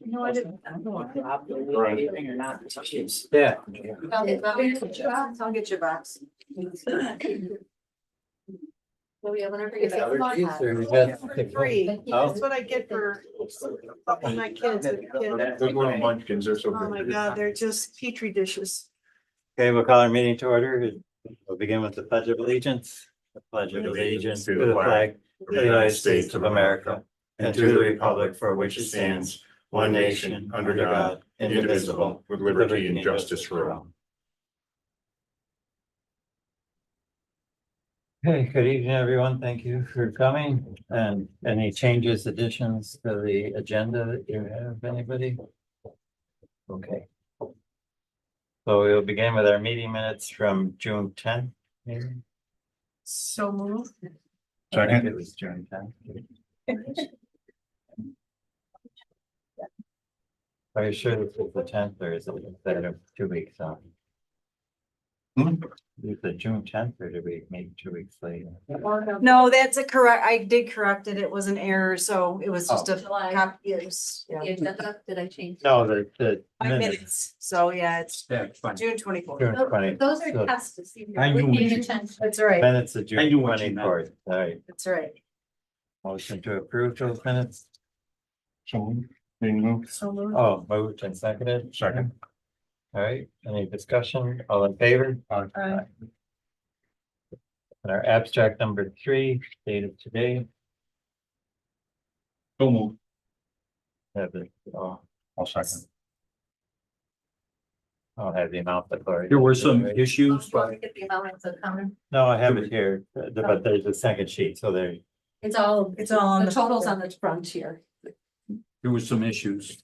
No, I didn't. I don't want to drop the anything or not. Yeah. I'll get your box. I'll get your box. Well, yeah, whenever you get For free. Oh. That's what I get for fucking my kids. Those little munchkins are so Oh my good. God, they're just petri dishes. Okay, we'll call our meeting to order. We'll begin with the Pledge of Allegiance. The Pledge of Allegiance to the flag of the United States of America and to the republic for which it stands, one nation, under God, indivisible, with liberty and justice for all. Okay, good evening, everyone. Thank you for coming. And any changes, additions to the agenda that you have, anybody? Okay. So we'll begin with our meeting minutes from June 10th. maybe? So moved. I think it was June 10th. Are you sure this is the 10th or is it instead of 2 weeks on? Is it June 10th or did we make 2 weeks later? No, that's a correct. I did correct it. It was an error, so it was just a July. copy. Yes, The yeah. agenda, did I change? No, the 5 minutes. So yeah, it's Yeah, it's fine. June 24th. June Those 20th. those are So tests to see. if I you're knew paying what you- attention. That's right. Minutes of I June knew what you meant. 24th. All right, That's right. motion to approve those minutes. So, being moved. So moved. Oh, moved and seconded. Second. All right, any discussion? All in favor? Aye. And our abstract number 3, dated today. So moved. Have it, I'll second. I'll have the amount that Lori. There were some Do issues, you want but to get the amount of the comment? No, I have it here, but there's a second sheet, so there, It's all on the totals on the front here. there was some issues.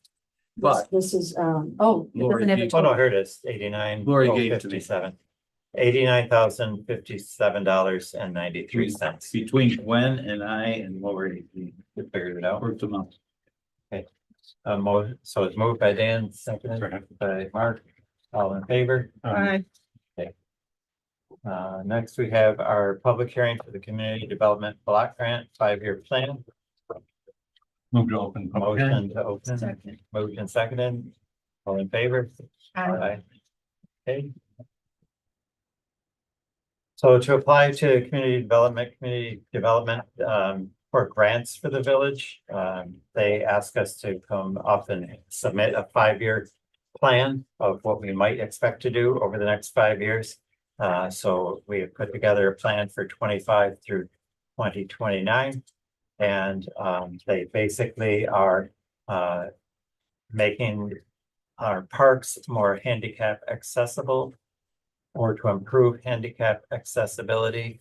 But This is, Oh. it Lori doesn't have a gave- oh no, total. here it is, 89. Lori oh, gave it to me. 57. $89,057.93. between Gwen and I and Lori, we Figured it out. worked them out. So it's moved by Dan, seconded by Mark, all in favor. Aye. Next, we have our public hearing for the Community Development Block Grant 5-year plan. Moved to open. public hearing. Motion to open, moved and seconded, all in favor. Aye. Okay. So to apply to community development for grants for the village, they ask us to come up and submit a 5-year plan of what we might expect to do over the next 5 years. So we have put together a plan for 25 through 2029. And they basically are making our parks more handicap accessible or to improve handicap accessibility,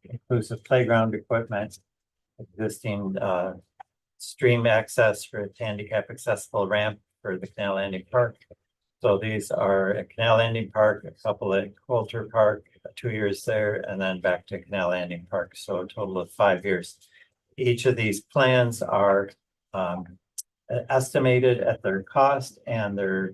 inclusive playground equipment, existing stream access for handicap accessible ramp for the Canal Landing Park. So these are a Canal Landing Park, a couple at Coulter Park, 2 years there, and then back to Canal Landing Park. So a total of 5 years. Each of these plans are estimated at their cost and their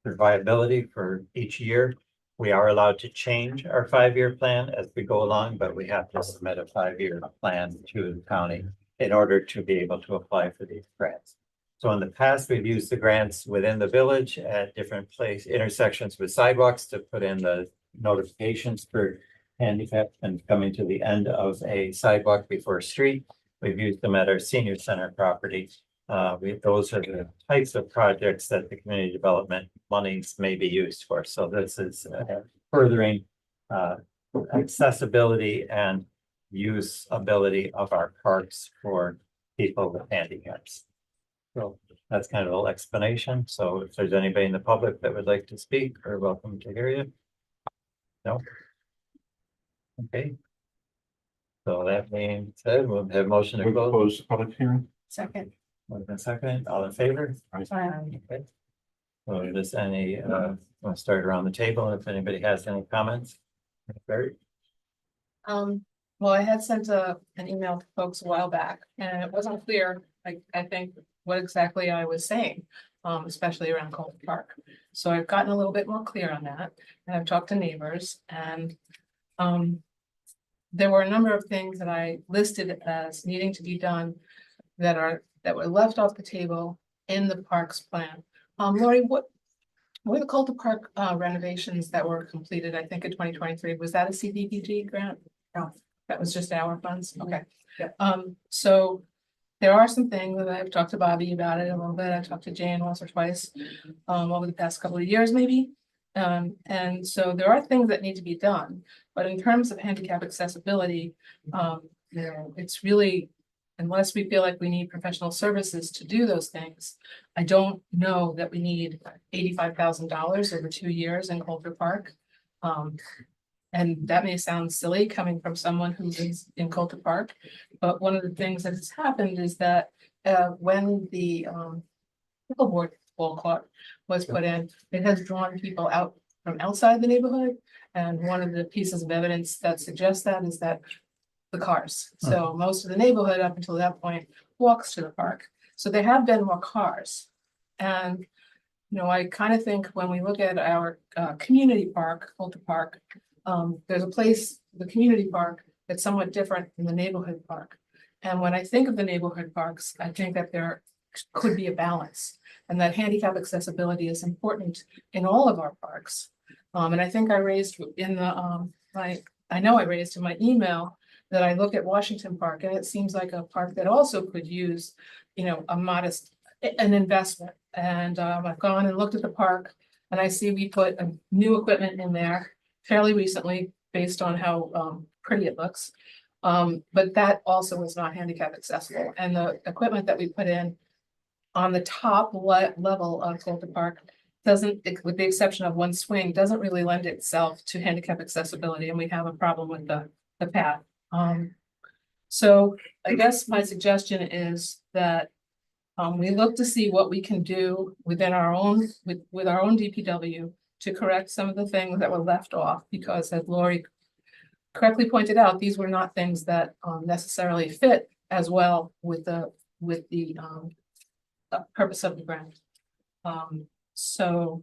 viability for each year. We are allowed to change our 5-year plan as we go along, but we have to submit a 5-year plan to the county in order to be able to apply for these grants. So in the past, we've used the grants within the village at different intersections with sidewalks to put in the notifications for handicap and coming to the end of a sidewalk before a street. We've used them at our senior center property. Those are the types of projects that the community development monies may be used for. So this is furthering accessibility and usability of our parks for people with handicaps. So that's kind of a little explanation. So if there's anybody in the public that would like to speak, or welcome to hear you. No. Okay. So that being said, we'll have motion to We'll close. close the public hearing. Second. Moved and second, all in favor? Aye. Okay. So just any, want to start around the table, if anybody has any comments? Barry? Well, I had sent an email to folks a while back and it wasn't clear, I think, what exactly I was saying, especially around Coulter Park. So I've gotten a little bit more clear on that and I've talked to neighbors and there were a number of things that I listed as needing to be done that are that were left off the table in the parks plan. Lori, what were the Coulter Park renovations that were completed, I think in 2023, was that a CDBG grant? No. That was just our funds, okay. Yep. So there are some things that I've talked to Bobby about it a little bit, I talked to Jane once or twice, over the past couple of years maybe. And so there are things that need to be done, but in terms of handicap accessibility, you know, it's really, unless we feel like we need professional services to do those things, I don't know that we need $85,000 over 2 years in Coulter Park. And that may sound silly coming from someone who lives in Coulter Park, but one of the things that has happened is that when the pickleboard ball court was put in, it has drawn people out from outside the neighborhood. And one of the pieces of evidence that suggests that is that the cars. So most of the neighborhood up until that point walks to the park. So there have been more cars. And, you know, I kind of think when we look at our community park, Coulter Park, there's a place, the community park, that's somewhat different than the neighborhood park. And when I think of the neighborhood parks, I think that there could be a balance and that handicap accessibility is important in all of our parks. And I think I raised in the, I know I raised in my email that I look at Washington Park and it seems like a park that also could use, you know, a modest, an investment. And I've gone and looked at the park and I see we put a new equipment in there fairly recently based on how pretty it looks. But that also is not handicap accessible. And the equipment that we put in on the top level of Coulter Park doesn't, with the exception of one swing, doesn't really lend itself to handicap accessibility. And we have a problem with the path. So I guess my suggestion is that we look to see what we can do within our own, with our own DPW to correct some of the things that were left off, because as Lori correctly pointed out, these were not things that necessarily fit as well with the purpose of the grant. So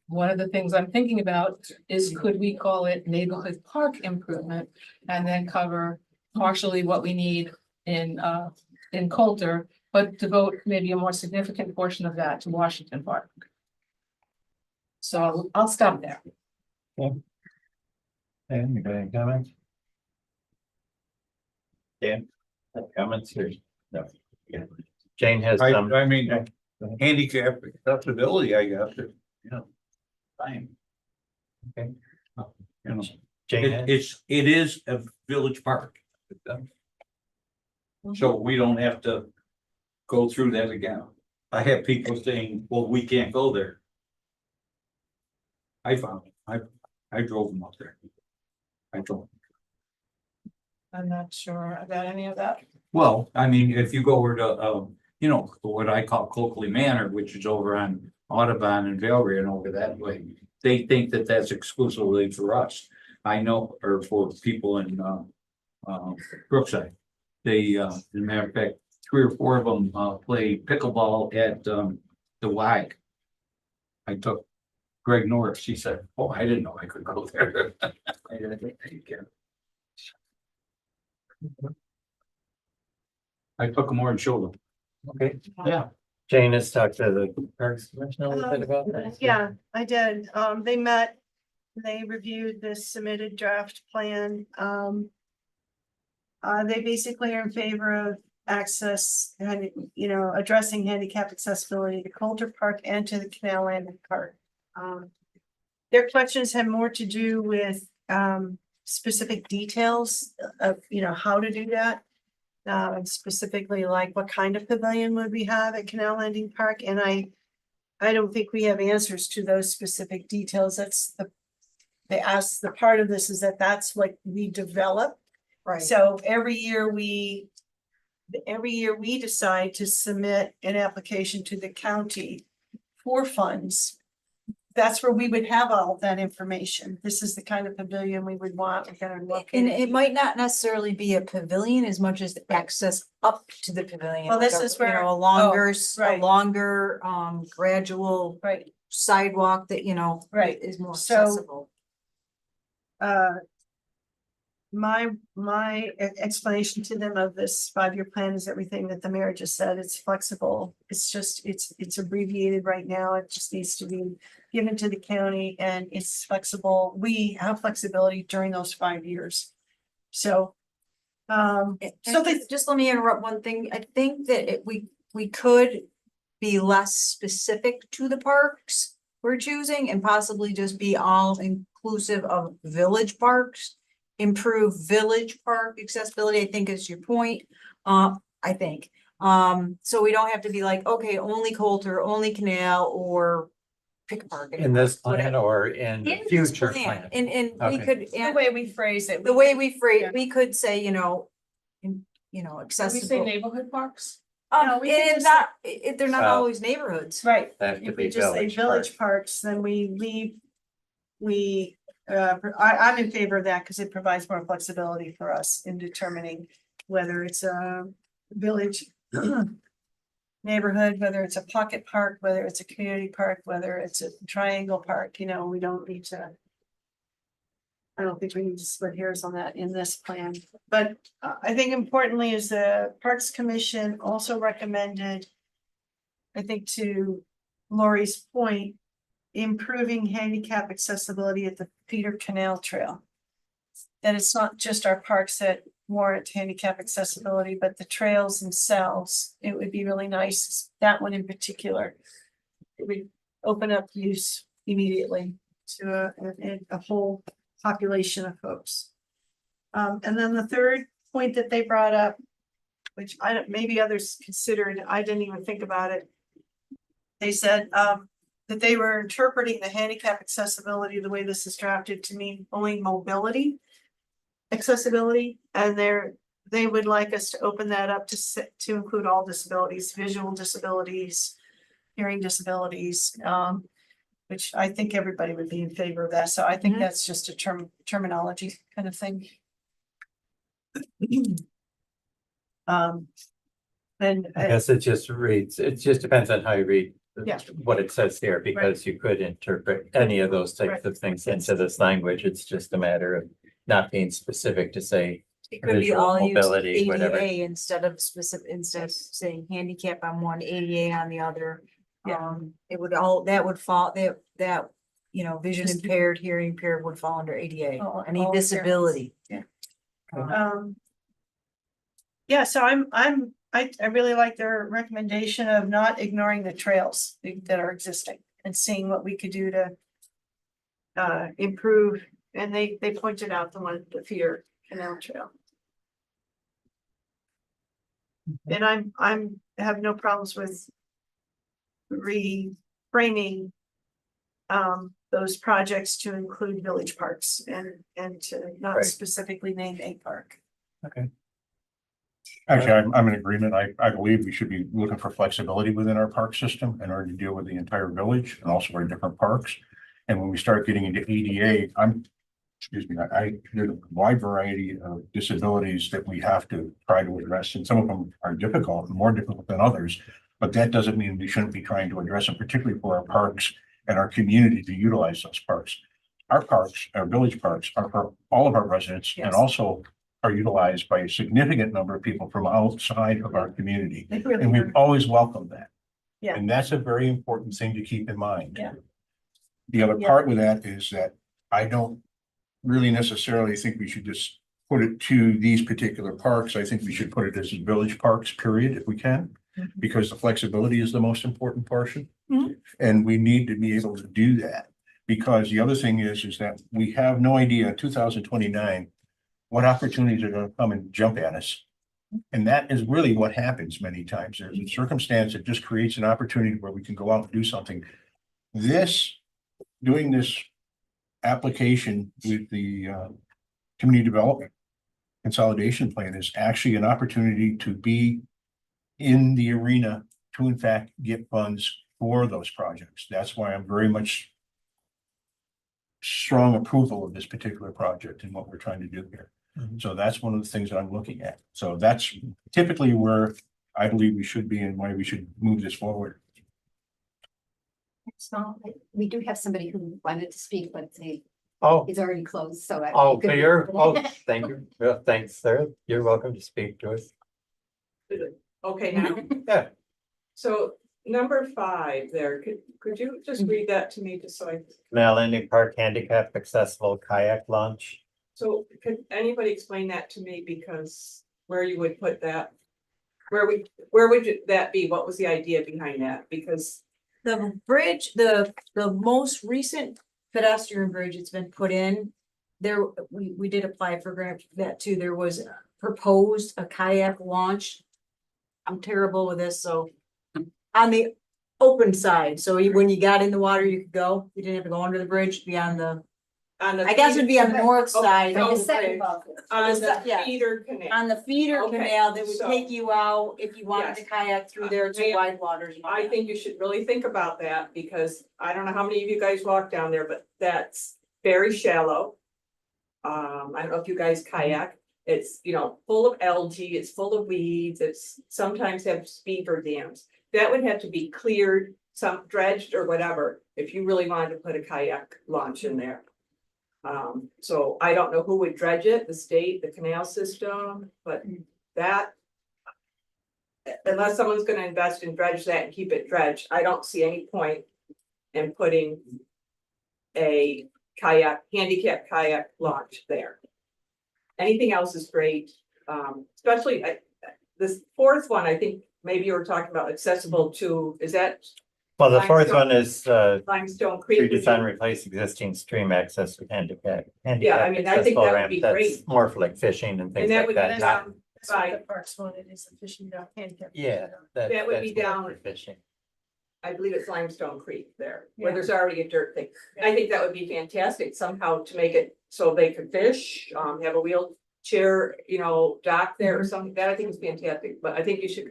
one of the things I'm thinking about is could we call it neighborhood park improvement and then cover partially what we need in Coulter, but devote maybe a more significant portion of that to Washington Park. So I'll stop there. Dan, you got any comments? Dan, comments here? No. Yeah. Jane has some. I mean, handicap accessibility, I guess, you know, fine. Okay. You know, Jane has- it is a village park. So we don't have to go through that again. I have people saying, well, we can't go there. I found it. I drove them up there. I drove. I'm not sure about any of that. Well, I mean, if you go over to, you know, what I call Coakley Manor, which is over on Audubon and Valerie and over that way, they think that that's exclusively for us. I know, or for people in, Brookside. They, as a matter of fact, 3 or 4 of them, play pickleball at, the WAG. I took Greg Norris, she said, oh, I didn't know I could go there. I didn't think you can. I took them over and showed them. Okay, Yeah. Jane has talked to the Parks Commission a little bit about that. Yeah, I did. They met, they reviewed the submitted draft plan. They basically are in favor of access and, you know, addressing handicap accessibility to Coulter Park and to the Canal Landing Park. Their questions have more to do with specific details of, you know, how to do that. And specifically like what kind of pavilion would we have at Canal Landing Park? And I don't think we have answers to those specific details. That's the part of this is that that's what we develop. Right. So every year we decide to submit an application to the county for funds. That's where we would have all of that information. This is the kind of pavilion we would want. We're gonna look. And it might not necessarily be a pavilion as much as the access up to the pavilion. Well, this like a, is where- you know, a longer, right. gradual Right, sidewalk that, you know, right. is more So- accessible. my explanation to them of this 5-year plan is everything that the mayor just said. It's flexible. It's just, it's abbreviated right now. It just needs to be given to the county and it's flexible. We have flexibility during those 5 years. So, so they, Just let me interrupt one thing. I think that we could be less specific to the parks we're choosing and possibly just be all inclusive of village parks. Improve village park accessibility, I think is your point. I think. So we don't have to be like, okay, only Coulter, only Canal, or pick a park. In this plan whatever. or in the In this future plan? And we Okay. could, the and way we phrase it. the way we phrase, yeah. we could say, Did we say accessible. neighborhood parks? No, we can And just not, they're not Well, always neighborhoods. Right. They have to If be we just say village parks, then I'm in favor of that because it provides more flexibility for us in determining whether it's a village neighborhood, whether it's a pocket park, whether it's a community park, whether it's a triangle park, we don't need to. I don't think we need to split hairs on that in this plan, but I think importantly is the Parks Commission also recommended, I think to Lori's point, improving handicap accessibility at the Peter Canal Trail. That it's not just our parks that warrant handicap accessibility, but the trails themselves. It would be really nice, that one in particular. It would open up use immediately to a whole population of folks. And then the third point that they brought up, which maybe others considered, I didn't even think about it. They said, that they were interpreting the handicap accessibility, the way this is drafted, to mean only mobility accessibility, and they would like us to open that up to include all disabilities, visual disabilities, hearing disabilities, which I think everybody would be in favor of that. So I think that's just a terminology kind of thing. And I guess it just depends on how you read Yeah. what it says here, because you could interpret any of those types Right. of things into this language. It's just a matter of not being specific to say It could be visual all used mobility, whatever. ADA instead of saying handicap on one, ADA on the other. Yeah. It would that would fall, that, vision impaired, hearing impaired would fall under ADA, All any impairments. disability. Yeah, so I really like their recommendation of not ignoring the trails that are existing and seeing what we could do to improve, and they pointed out the Feeder Canal Trail. And I'm have no problems with reframing those projects to include village parks and to not Right. specifically name a park. Actually, I'm in agreement. I believe we should be looking for flexibility within our park system in order to deal with the entire village and also our different parks. And when we start getting into ADA, there's a wide variety of disabilities that we have to try to address, and some of them are difficult, more difficult than others. But that doesn't mean we shouldn't be trying to address them, particularly for our parks and our community to utilize those parks. Our parks, our village parks, are for all of our residents and Yes. also are utilized by a significant number of people from outside of our community. They really And are. we've always welcomed that. Yeah. And that's a very important thing to keep in mind. Yeah. The other Yeah. part with that is that I don't really necessarily think we should just put it to these particular parks. I think we should put it as village parks, period, if we can. Mhm. Because the flexibility is the most important portion. Mhm. And we need to be able to do that. Because the other thing is that we have no idea in 2029 what opportunities are gonna come and jump at us. And that is really what happens many times. There's a circumstance that just creates an opportunity where we can go out and do something. Doing this application with the community development consolidation plan is actually an opportunity to be in the arena to in fact get funds for those projects. That's why I'm very much strong approval of this particular project and what we're trying to do here. Mhm. So that's one of the things that I'm looking at. So that's typically where I believe we should be and why we should move this forward. So we do have somebody who wanted to speak, but they Oh, It's already closed, so. oh, so thank you. Well, thanks, sir. You're welcome to speak to us. Okay, now, Yeah, so number 5 there, could you just read that to me, just so I, Canal Landing Park handicap accessible kayak launch. so could anybody explain that to me, because where you would put that? Where would that be? What was the idea behind that? Because, The bridge, the most recent pedestrian bridge that's been put in. There, we did apply for grant for that too. There was proposed a kayak launch. I'm terrible with this, so. On the open side, so when you got in the water, you could go, you didn't have to go under the bridge, be on the, on the. I guess it'd be on the north Okay, side. so of The the second bridge. level. On the Yeah. feeder canal. On the feeder Okay, canal that would so- take you out if you wanted to Yes. kayak through there, it's I- wide waters. and all I that. think you should really think about that, because I don't know how many of you guys walk down there, but that's very shallow. I don't know if you guys kayak, it's, full of algae, it's full of weeds, it's sometimes have beaver dams. That would have to be cleared, some dredged or whatever, if you really wanted to put a kayak launch in there. So I don't know who would dredge it, the state, the canal system, but that. Unless someone's gonna invest in dredge that and keep it dredged, I don't see any point in putting a handicap kayak launch there. Anything else is great, especially this 4th one, I think maybe you were talking about accessible to, is that Well, the fourth Limestone. one is Limestone Creek? Would redesign, you- replace existing stream access with handicap. Yeah, I mean, I think that would be That's great. more for like fishing and And things that like would that. be Not- down That's what by, the parks wanted, is the fishing dock handicap. Yeah. That would be that's more down- for fishing. I believe it's Limestone Creek there, where Yeah. there's already a dirt thing. I think that would be fantastic somehow to make it so they could fish, have a wheelchair, dock there or something. That I think is fantastic, but I think you should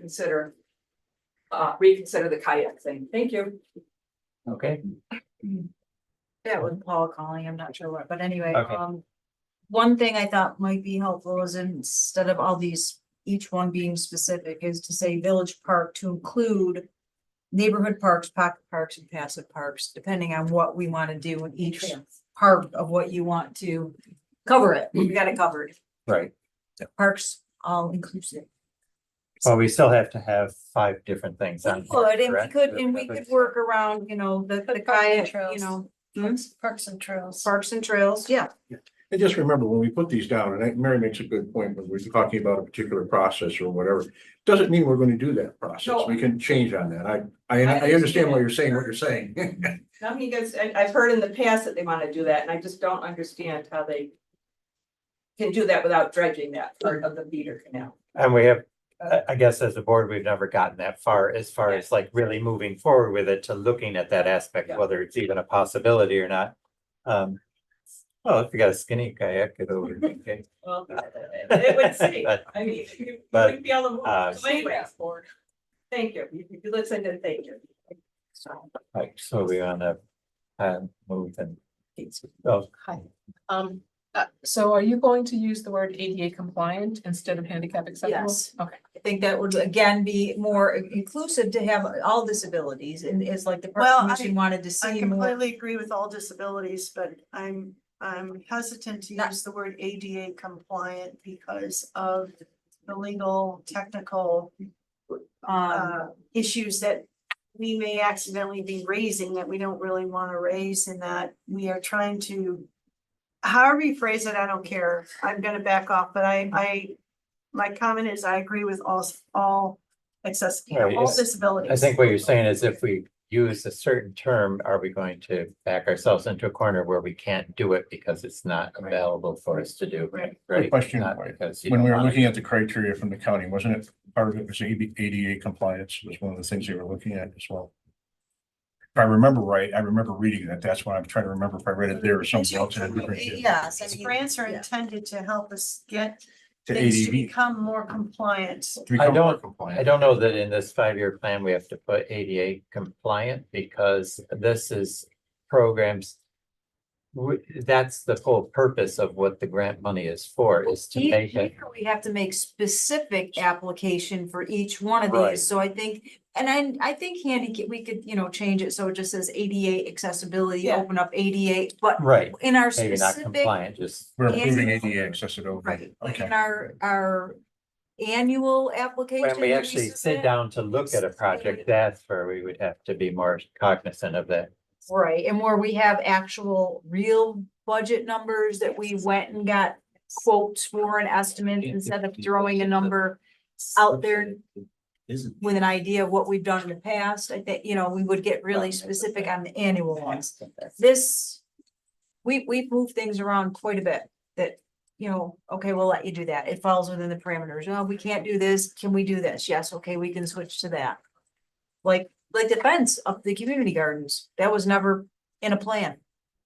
reconsider the kayak thing. Thank you. Okay, That was Paul calling, I'm not sure what, but anyway, Okay. one thing I thought might be helpful is instead of all these, each one being specific, is to say village park to include neighborhood parks, pocket parks, and passive parks, depending on what we want to do in each part of what you want to cover it. We got it covered. right. Parks, all inclusive. Well, we still have to have 5 different things on. We here, could, and we correct? could, and we could work around, the Parks and kayak, trails. hmm? Parks and trails. Parks and trails, yeah. And just remember, when we put these down, and Mary makes a good point, when we're talking about a particular process or whatever, doesn't mean we're going to do that process. No. We can change on that. I understand why you're saying what you're saying. Now, you guys, I've heard in the past that they want to do that, and I just don't understand how they can do that without dredging that part of the feeder canal. And we have, I guess as a board, we've never gotten that far as like really moving forward with it to looking at that aspect, Yeah. whether it's even a possibility or not. Well, if you got a skinny kayak, it'll be okay. Well, it would say, But, I mean, you but, wouldn't be able to uh, move. So anyways, thank you. You listened and thank you. Right, so we wanna move and. Oh, So are you going to use the word ADA compliant instead of handicap accessible? Yes. Okay. I think that would again be more inclusive to have all disabilities, and it's like the Well, Parks Commission wanted to I see more. completely agree with all disabilities, but I'm hesitant to Not- use the word ADA compliant because of the legal, technical issues that we may accidentally be raising that we don't really want to raise, and that we are trying to, however you phrase it, I don't care. I'm gonna back off, but my comment is I agree with all access, Right, all it's- disabilities. I think what you're saying is if we use a certain term, are we going to back ourselves into a corner where we can't do it because it's not available for us to do? Right. Right. Question, Not because you When don't we were want it. looking at the criteria from the county, wasn't it, part of it was ADA compliance was one of the things they were looking at as well? If I remember right, I remember reading that. That's why I'm trying to remember if I read it there or something else. had different- Yes, I These mean, grants are yeah. intended to help us get To things to ADV. become more compliant. to become more compliant. I don't know that in this 5-year plan, we have to put ADA compliant because this is programs. That's the whole purpose of what the grant money is for, is to make it. Here we have to make specific application for each one of Right. these, so I think, and I think handicap, we could, change it, so it just says ADA accessibility, Yeah. open up ADA, but Right, in our maybe not specific. compliant, just. We're improving Annual- ADA accessibility. Right, Okay. in our annual application. When we that actually sit submit. down to look at a project, that's where we would have to be more cognizant of that. Right, and where we have actual real budget numbers that we went and got quotes for an estimate instead of throwing a number out there with an idea of what we've done in the past. I think, we would get really specific on the annual ones. This, we've moved things around quite a bit that, okay, we'll let you do that. It falls within the parameters. Oh, we can't do this. Can we do this? Yes, okay, we can switch to that. Like the fence of the community gardens, that was never in a plan.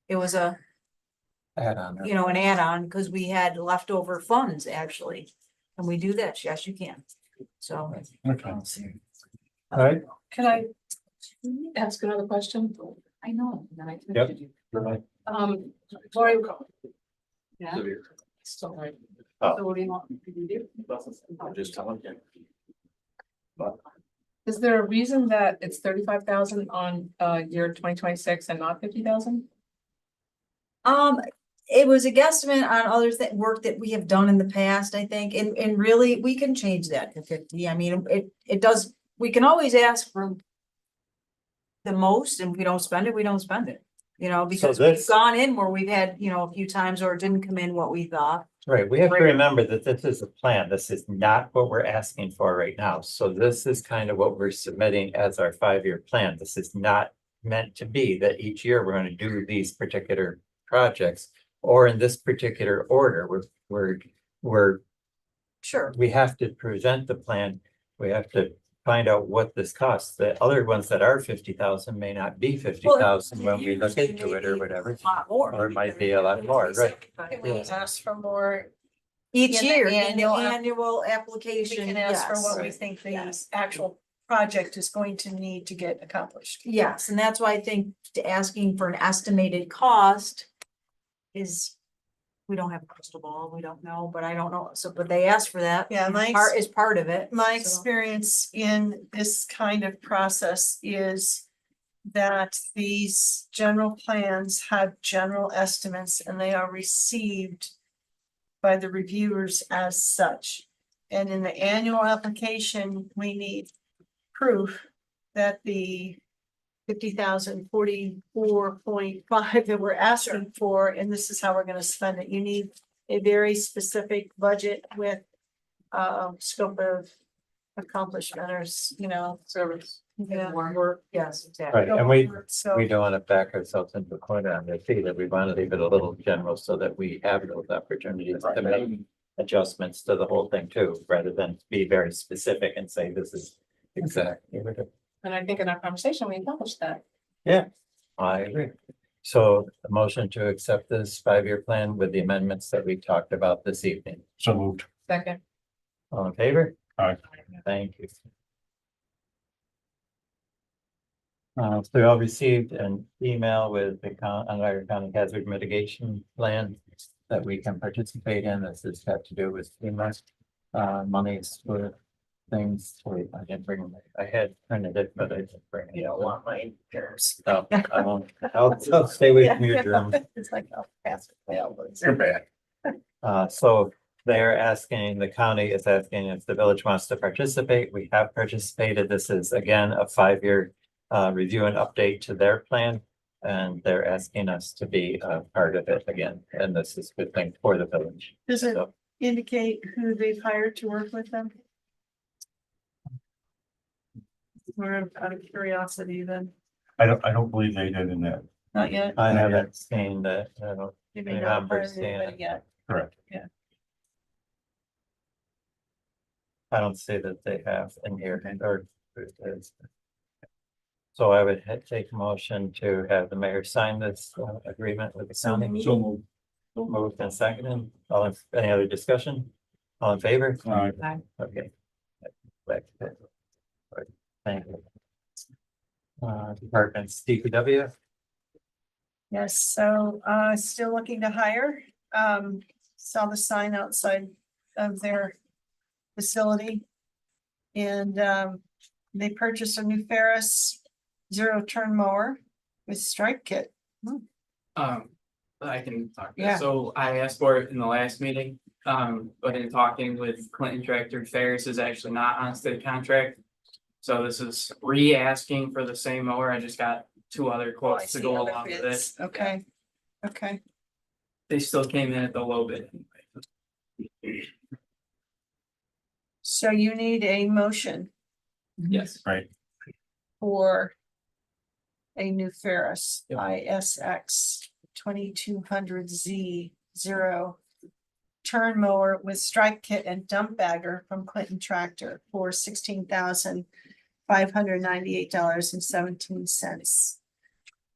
It was a, Add on. an add-on because we had leftover funds actually. Can we do this? Yes, you can. So. Okay. All right. Can I ask another question? I know. then I Yep. texted you. Lori. Yeah. Still right. Oh. So what do you want me to do? Just tell them. Is there a reason that it's 35,000 on year 2026 and not 50,000? It was a guesstimate on other work that we have done in the past, I think, and really, we can change that to 50. I mean, it does, we can always ask for the most, and if we don't spend it, we don't spend it. Because we've this- gone in where we've had, a few times or it didn't come in what we thought. Right, we have to remember that this is a plan. This is not what we're asking for right now. So this is kind of what we're submitting as our 5-year plan. This is not meant to be that each year we're going to do these particular projects or in this particular order. Sure. We have to present the plan. We have to find out what this costs. The other ones that are 50,000 may not be 50,000 when we look into it or whatever. A lot more. Or it might be a lot more, right? Can we ask for more? Each In the year, in the annual annual We application, can ask for yes. what we think the Yes. actual project is going to need to get accomplished. Yes, and that's why I think asking for an estimated cost is, we don't have a crystal ball, we don't know, but I don't know, but they asked for that. Yeah, Part is part of it. my so. experience in this kind of process is that these general plans have general estimates and they are received by the reviewers as such. And in the annual application, we need proof that the 50,044.5 that we're asking for, and this is how we're gonna spend it. You need a very specific budget with scope of accomplishment or, Service. Work, yes, exactly. Right, and we So, don't want to back ourselves into a corner on this either. We want to leave it a little general so that we have those opportunities to make adjustments to the whole thing too, rather than be very specific and say this is exactly what it. And I think in our conversation, we accomplished that. Yeah, I agree. So the motion to accept this 5-year plan with the amendments that we talked about this evening. So moved. Second. All in favor? Aye. Thank you. So we all received an email with the Ontario County Hazard Mitigation Plan that we can participate in. This has got to do with FEMA monies for things. Wait, I didn't bring them. I had printed it, but I didn't bring it. you don't want my terms. No, I won't. I'll stay away from your drum. It's like, I'll pass it fail, but it's- You're bad. So they're asking, the county is asking if the village wants to participate. We have participated. This is again a 5-year review and update to their plan. And they're asking us to be a part of it again. And this is a good thing for the village. Does it So, indicate who they've hired to work with them? Or out of curiosity then, I don't believe they did in that. not yet, I haven't seen that. I don't. they may Yeah, not I'm have hired seeing anybody it. yet. Correct. I don't see that they have in here or. So I would take a motion to have the mayor sign this agreement with the county. So moved. Moved and seconded. Any other discussion? All in favor? Aye. Okay. Back to it. Right, thank you. Departments, DPW, Yes, so still looking to hire. Saw the sign outside of their facility. And they purchased a new Ferris zero turn mower with strike kit. I can talk. Yeah. So I asked for it in the last meeting, but in talking with Clinton Tractor, Ferris is actually not on state contract. So this is re-asking for the same mower. I just got two other Oh, I quotes to see go other along with bids. it. Okay, okay. They still came in at the low bid. So you need a motion Yes. for a new Ferris Yep. ISX 2200Z zero turn mower with strike kit and dump bagger from Clinton Tractor for $16,598.17.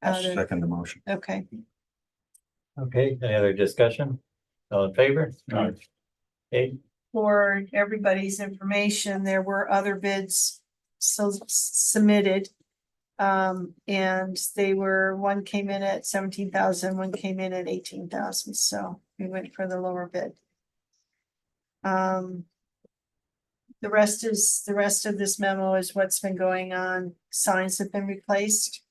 I'll second the motion. Okay, Okay, any other discussion? All in favor? Aye. Okay, for everybody's information, there were other bids submitted. And they were, one came in at 17,000, one came in at 18,000, so we went for the lower bid. The rest of this memo is what's been going on. Signs have been replaced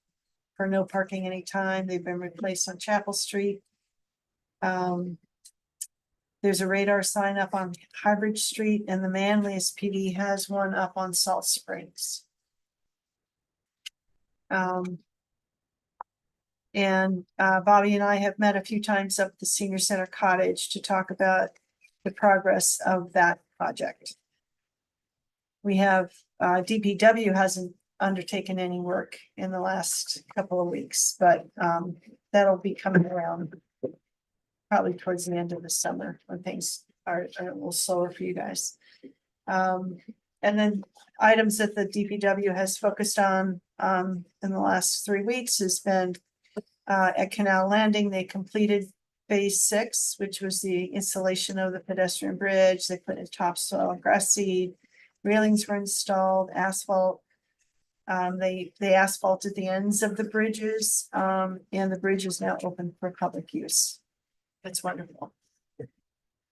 for no parking anytime. They've been replaced on Chapel Street. There's a radar sign up on Highbridge Street, and the Manlius PD has one up on Salt Springs. Bobby and I have met a few times up at the Senior Center Cottage to talk about the progress of that project. We have, DPW hasn't undertaken any work in the last couple of weeks, but, that'll be coming around probably towards the end of the summer when things are a little slower for you guys. And then items that the DPW has focused on, in the last 3 weeks has been, at Canal Landing, they completed phase 6, which was the installation of the pedestrian bridge. They put in topsoil, grass seed, railings were installed, asphalt. They asphalted the ends of the bridges, and the bridge is now open for public use. It's wonderful.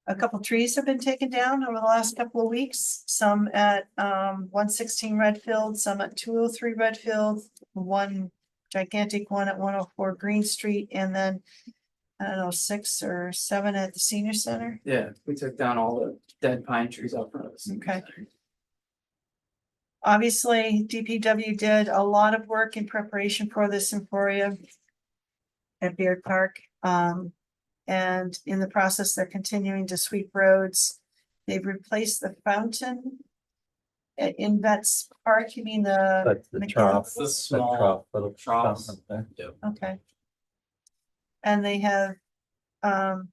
A couple trees have been taken down over the last couple of weeks, some at 116 Redfield, some at 203 Redfield, one gigantic one at 104 Green Street, and then I don't know, 6 or 7 at the Senior Center. Yeah, we took down all the dead pine trees out front of us. Okay. Obviously, DPW did a lot of work in preparation for this Emporia at Beard Park. And in the process, they're continuing to sweep roads. They've replaced the fountain in Vets Park. You mean the? that's the trough. The The small trough, little troughs. trough up there. Okay. And they have, I'm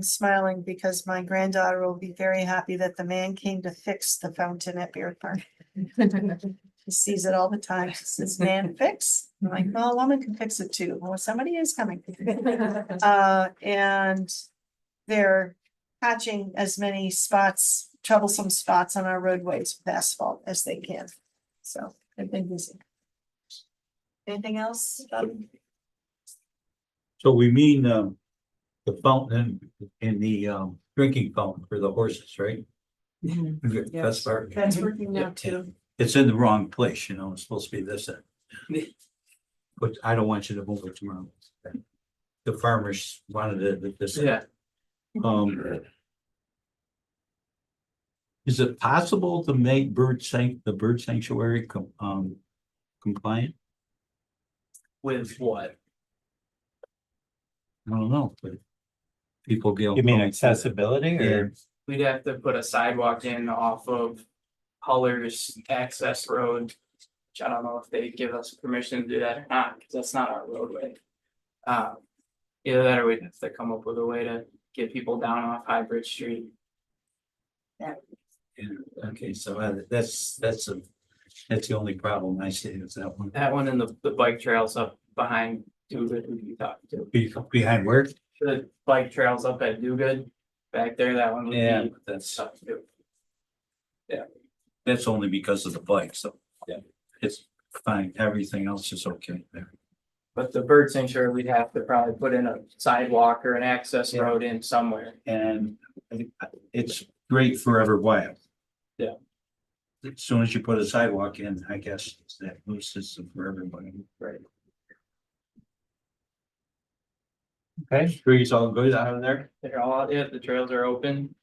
smiling because my granddaughter will be very happy that the man came to fix the fountain at Beard Park. She sees it all the time. She says, "Man, fix?" I'm like, "Well, a woman can fix it too." Well, somebody is coming. And they're patching as many spots, troublesome spots on our roadways with asphalt as they can. So they've been busy. Anything else? So we mean, the fountain in the, drinking fountain for the horses, right? That's part. That's working now too. It's in the wrong place, you know, it's supposed to be this end. But I don't want you to move it tomorrow. The farmers wanted it this. end. Yeah, Is it possible to make the bird sanctuary compliant? with what? I don't know, but people get. You mean accessibility or? We'd have to put a sidewalk in off of Huller's access road. Which I don't know if they give us permission to do that or not, because that's not our roadway. Either that or we'd have to come up with a way to get people down off Highbridge Street. Yeah, okay, so that's the only problem I see is that one. That one and the bike trails up behind Duguid, who you talked to. Behind where? The bike trails up at Duguid, back there, that one would Yeah, be that's, tough to do. that's only because of the bike, so. Yeah. It's fine, everything else is okay there. But the bird sanctuary, we'd have to probably put in a sidewalk or an access Yeah. road in somewhere. And I think it's great for everywhere. Yeah. As soon as you put a sidewalk in, I guess that moves system for everybody. Right. Okay, trees all good out of there. They're all, yeah, the trails are open.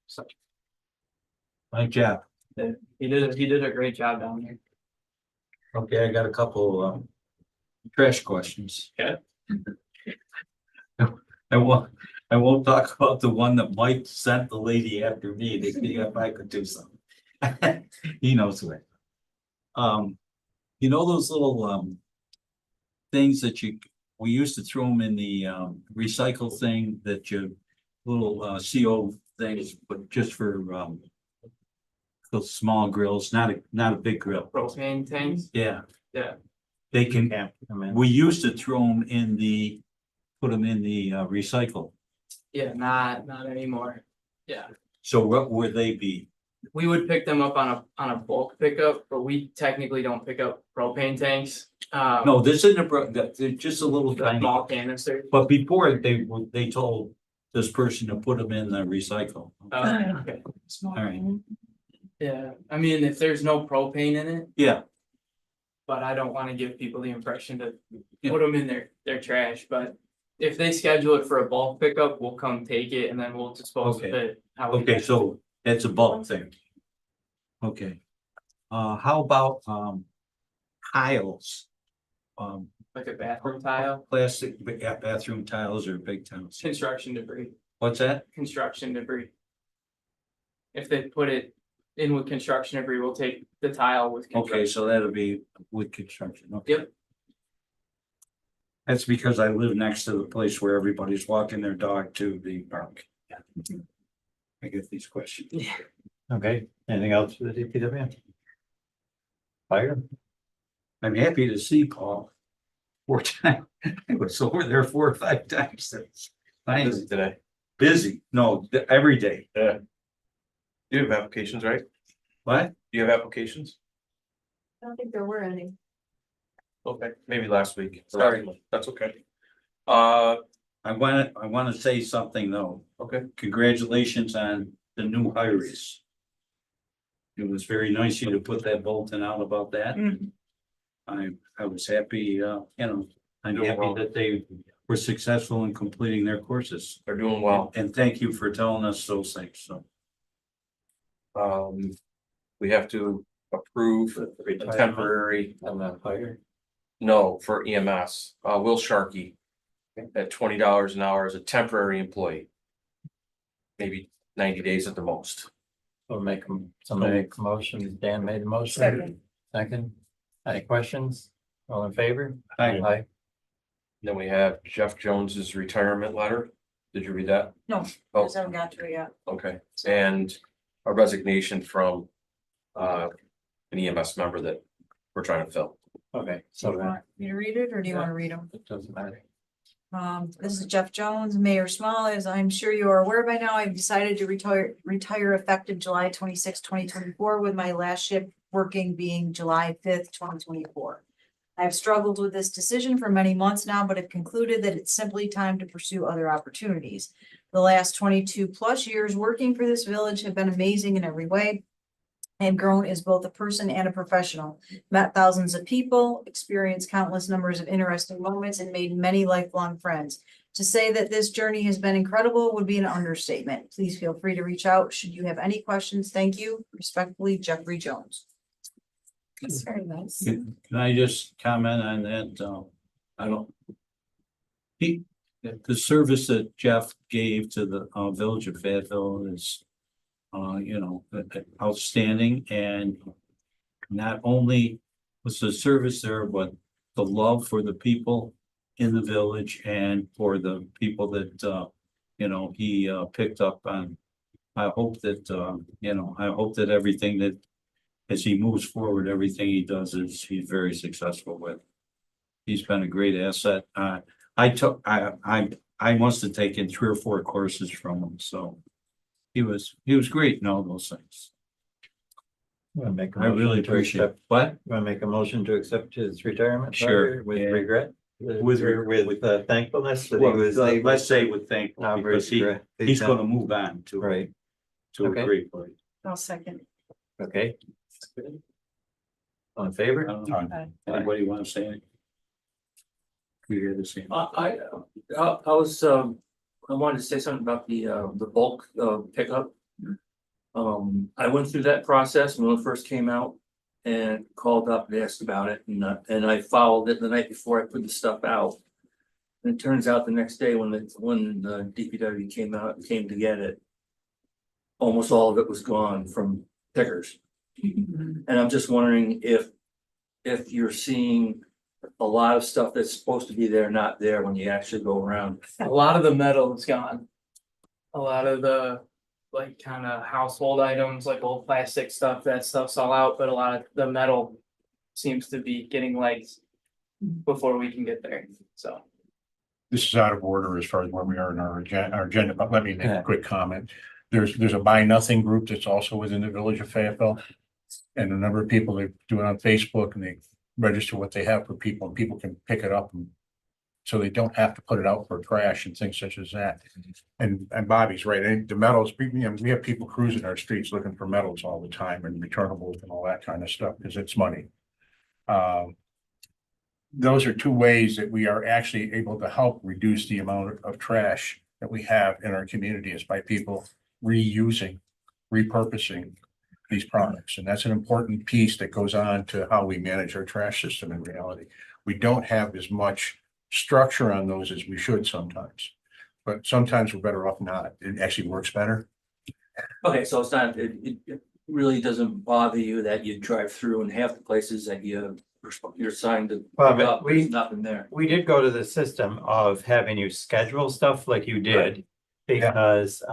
So Nice job. he did a great job down there. Okay, I got a couple trash questions. Okay. I won't talk about the one that Mike sent the lady after me to see if I could do something. He knows it. You know those little things that we used to throw them in the recycle thing that you little CO things, but just for those small grills, not a big grill. Propane tanks, Yeah. yeah. They can, Camp, I mean, we used to throw them put them in the recycle. Yeah, not anymore. Yeah, So what would they be? we would pick them up on a bulk pickup, but we technically don't pick up propane tanks. No, this isn't they're just a little The tiny, small canister. but before they told this person to put them in the recycle. Okay. All right, Yeah, I mean, if there's no propane in it, yeah, but I don't wanna give people the impression to Yeah. put them in their trash, but. If they schedule it for a bulk pickup, we'll come take it and then we'll dispose of Okay. it. how we okay, want. so it's a bulk thing. Okay, how about tiles? Like a bathroom tile, Plastic, yeah, bathroom tiles or big tiles. construction debris, What's that? construction debris. If they put it in with construction debris, we'll take the tile with. Okay, construction. so that'll be with construction, okay. Yep. That's because I live next to the place where everybody's walking their dog to the park. I get these questions. okay, anything else for the DPW? Fire? I'm happy to see Paul. 4 times, I was over there 4 or 5 times. That's fine. Busy today. Busy, no, every day. Yeah. You have applications, right? What? Do you have applications? I don't think there were any. Okay, maybe last week. or Sorry. last month. That's okay. I wanna say something though. Okay. Congratulations on the new hires. It was very nice of you to put that bulletin out about that. I was happy, I'm Doing happy well. that they were successful in completing their courses. They're doing well. And thank you for telling us those things, so. We have to approve a temporary, On the fire? no, for EMS, Will Sharkey. At $20 an hour as a temporary employee. Maybe 90 days at the most. We'll make them, somebody make a motion, Dan made a motion. Second. Second, any questions? All in favor? Aye. Then we have Jeff Jones's retirement letter. Did you read that? No, Oh, just haven't got to it yet. okay, and a resignation from an EMS member that we're trying to fill. Okay, Do you so want me to read it or do you want to read them? it doesn't matter. This is Jeff Jones, Mayor Small. As I'm sure you are aware by now, I've decided to retire effective July 26, 2024, with my last shift working being July 5th, 2024. I have struggled with this decision for many months now, but have concluded that it's simply time to pursue other opportunities. The last 22 plus years working for this village have been amazing in every way. I have grown as both a person and a professional, met thousands of people, experienced countless numbers of interesting moments, and made many lifelong friends. To say that this journey has been incredible would be an understatement. Please feel free to reach out should you have any questions. Thank you. Respectfully, Jeffrey Jones. That's very nice. Can I just comment on that? I don't. The service that Jeff gave to the village of Fayetteville is, outstanding, and not only was the service there, but the love for the people in the village and for the people that, he picked up on. I hope that everything that, as he moves forward, everything he does he's very successful with. He's been a great asset. I must have taken 3 or 4 courses from him, so. He was great in all those things. Wanna make a I really motion to appreciate it. accept- What? Wanna make a motion to accept his retirement? Sure, letter with yeah. regret? with thankfulness that he Well, was able let's say to with thankful, not because he's gonna move on to. Right, To a Okay. great place. I'll second. okay. On favor? Anybody wanna say anything? We hear the same. I was, I wanted to say something about the bulk, pickup. I went through that process when it first came out and called up and asked about it, and I followed it the night before I put the stuff out. And it turns out the next day when the DPW came to get it, almost all of it was gone from pickers. And I'm just wondering if you're seeing a lot of stuff that's supposed to be there, not there when you actually go around. A lot of the metal is gone. A lot of the like kind of household items, like old plastic stuff, that stuff's all out, but a lot of the metal seems to be getting legs before we can get there, so. This is out of order as far as where we are in our agenda, but let me make a quick comment. There's a buy nothing group that's also within the village of Fayetteville. And a number of people that do it on Facebook and they register what they have for people and people can pick it up. And so they don't have to put it out for trash and things such as that. And Bobby's right. And the metals, we have people cruising our streets looking for metals all the time and returnables and all that kind of stuff because it's money. Those are two ways that we are actually able to help reduce the amount of trash that we have in our community is by people reusing, repurposing these products. And that's an important piece that goes on to how we manage our trash system in reality. We don't have as much structure on those as we should sometimes, but sometimes we're better off not. It actually works better. Okay, so it's not, it really doesn't bother you that you drive through and half the places that you're assigned to Well, pick but up, there's nothing there. We did go to the system of having you schedule stuff like you did. Yeah. Because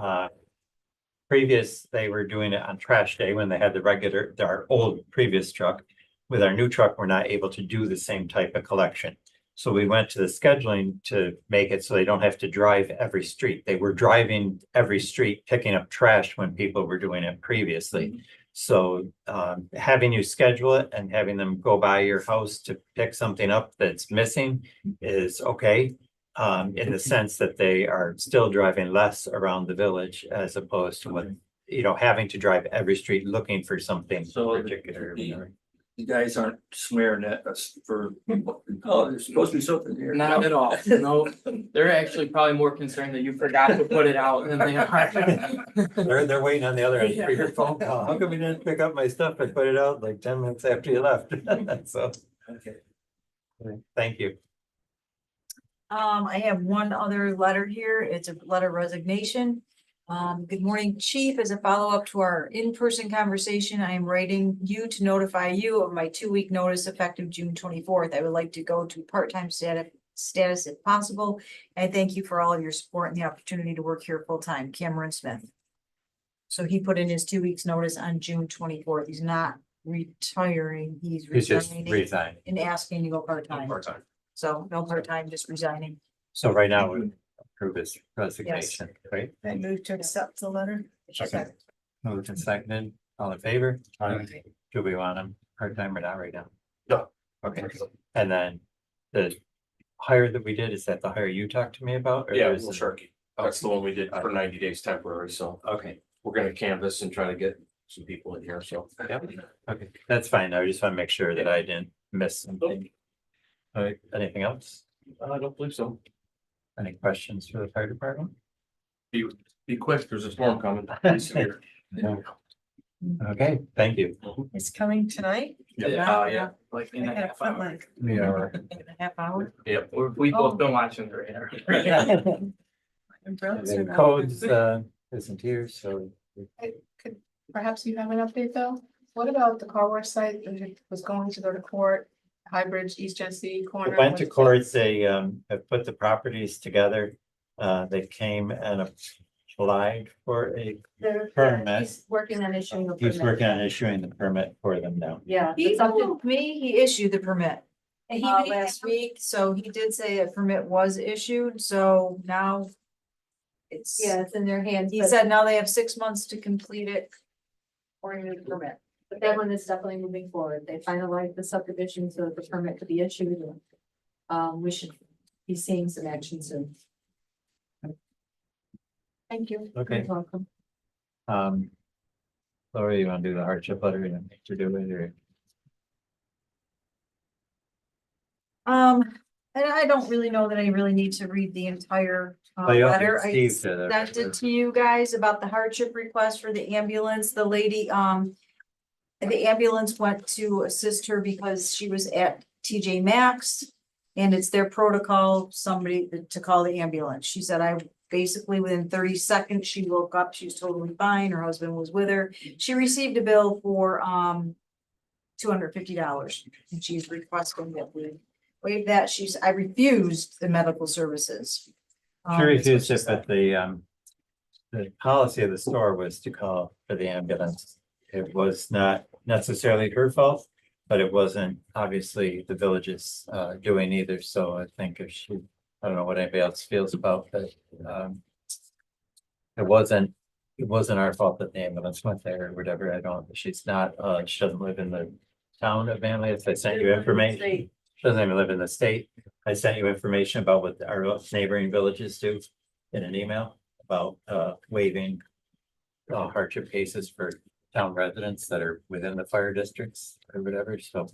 previous, they were doing it on trash day when they had our old previous truck. With our new truck, we're not able to do the same type of collection. So we went to the scheduling to make it so they don't have to drive every street. They were driving every street, picking up trash when people were doing it previously. So having you schedule it and having them go by your house to pick something up that's missing is okay. In the sense that they are still driving less around the village as opposed to what, having to drive every street looking for something So particular. You guys aren't swearing at us for, oh, there's supposed to be something here. Not at all, no, they're actually probably more concerned that you forgot to put it out than they are. They're waiting on the other end for your Yeah. phone call. How come you didn't pick up my stuff? I put it out like 10 minutes after you left. So, Okay. thank you. I have one other letter here. It's a letter of resignation. Good morning, Chief. As a follow-up to our in-person conversation, I am writing you to notify you of my 2-week notice effective June 24th. I would like to go to part-time status if possible. I thank you for all of your support and the opportunity to work here full-time. Cameron Smith. So he put in his 2 weeks notice on June 24th. He's not retiring. He's He's just resigning resigned. and asking to go part-time. Part-time. So no part-time, just resigning. So right now we approve his resignation, right? I move to accept the letter. Second. Moved and seconded, all in favor? Aye. Do we want him part-time or not right now? No. Okay, and then the hire that we did, is that the hire you talked to me about? or Yeah, there's Will a- Sharkey. That's the one we did for 90 days temporary, so Okay, we're gonna canvas and try to get some people in here, so. Yep. okay, that's fine. I just want to make sure that I didn't miss something. All right, anything else? I don't believe so. Any questions for the fire department? Be quick, there's a storm coming. Pretty severe. Okay, thank you. It's coming tonight. Yeah, like in I a gotta half put hour. my- We are. in a half hour. Yep. We've both been watching the radar. Umbrellas The are not- codes isn't here, so Perhaps you have an update though? What about the car wash site that was going to go to court, Highbridge, East Genesee corner? it went to court. They have put the properties together. They came and applied for a permit. He's working on issuing a He's permit. working on issuing the permit for them now. Yeah. He it's up to- told me he issued the permit He last week, so he did say a permit was issued, so now it's. Yeah, it's in their hands. He but- said now they have 6 months to complete it. Or renew the permit. But that one is definitely moving forward. They finalized the subdivision so that the permit could be issued. we should be seeing some action soon. Thank you. Okay. You're welcome. Lori, you wanna do the hardship letter and to do it or? And I don't really know that I really need to read the entire Oh, you letter. offered I Steve to sent it to you guys about the hardship request for the ambulance. The lady, the ambulance went to assist her because she was at TJ Maxx. And it's their protocol, somebody to call the ambulance. She said, I basically within 30 seconds, she woke up, she was totally fine. Her husband was with her. She received a bill for $250 and she's requesting that we waive that. I refused the medical services. She refused that's it, what but the policy of the store was to call for the ambulance. It was not necessarily her fault, but it wasn't obviously the village's doing either. So I think if she, I don't know what anybody else feels about, but it wasn't our fault that the ambulance went there or whatever. I don't, she's not, she doesn't live in the town of Manlius. I sent you information. She doesn't even live in the state. I sent you information about what our neighboring villages do in an email about waiving hardship cases for town residents that are within the fire districts or whatever, so.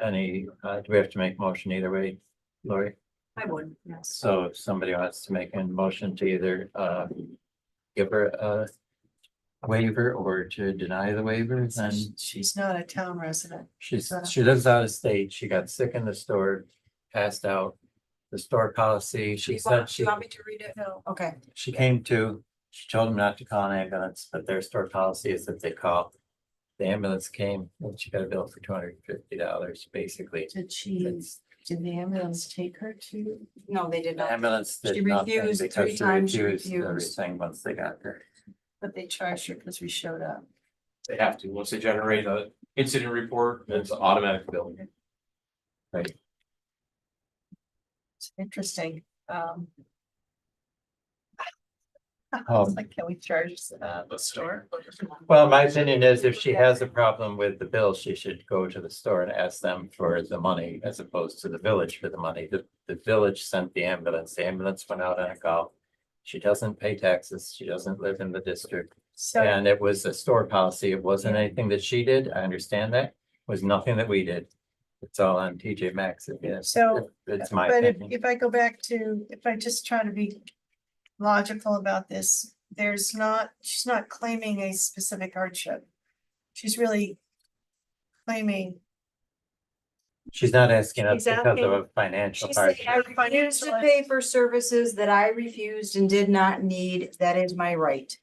Do we have to make a motion either way, Lori? I would, yes. So if somebody wants to make a motion to either give her a waiver or to deny the waiver, then She's not a town resident. she lives out of state. She got sick in the store, passed out. The store policy, she said You want me to read it? No. Okay. she came to, she told them not to call an ambulance, but their store policy is that they call. The ambulance came and she got a bill for $250, basically. Did the ambulance take her to? No, they did The not, ambulance She did nothing refused because 3 she times, she refused refused. everything once they got there. But they charged her because we showed up. They have to, once they generate a incident report, it's an automatic bill. Right. It's interesting. Um, Like, can we charge the store? Well, my opinion is if she has a problem with the bill, she should go to the store and ask them for the money as opposed to the village for the money. The village sent the ambulance. The ambulance went out on a call. She doesn't pay taxes. She doesn't live in the district. So, And it was a store policy. It wasn't anything that she did. I understand that. It was nothing that we did. It's all on TJ Maxx. So, It's my but opinion. if I go back to, if I just try to be logical about this, she's not claiming a specific hardship. She's really claiming. She's not asking us She's because of a asking- financial She's saying, hardship. I refused to pay for services that I refused and did not need. That is my right.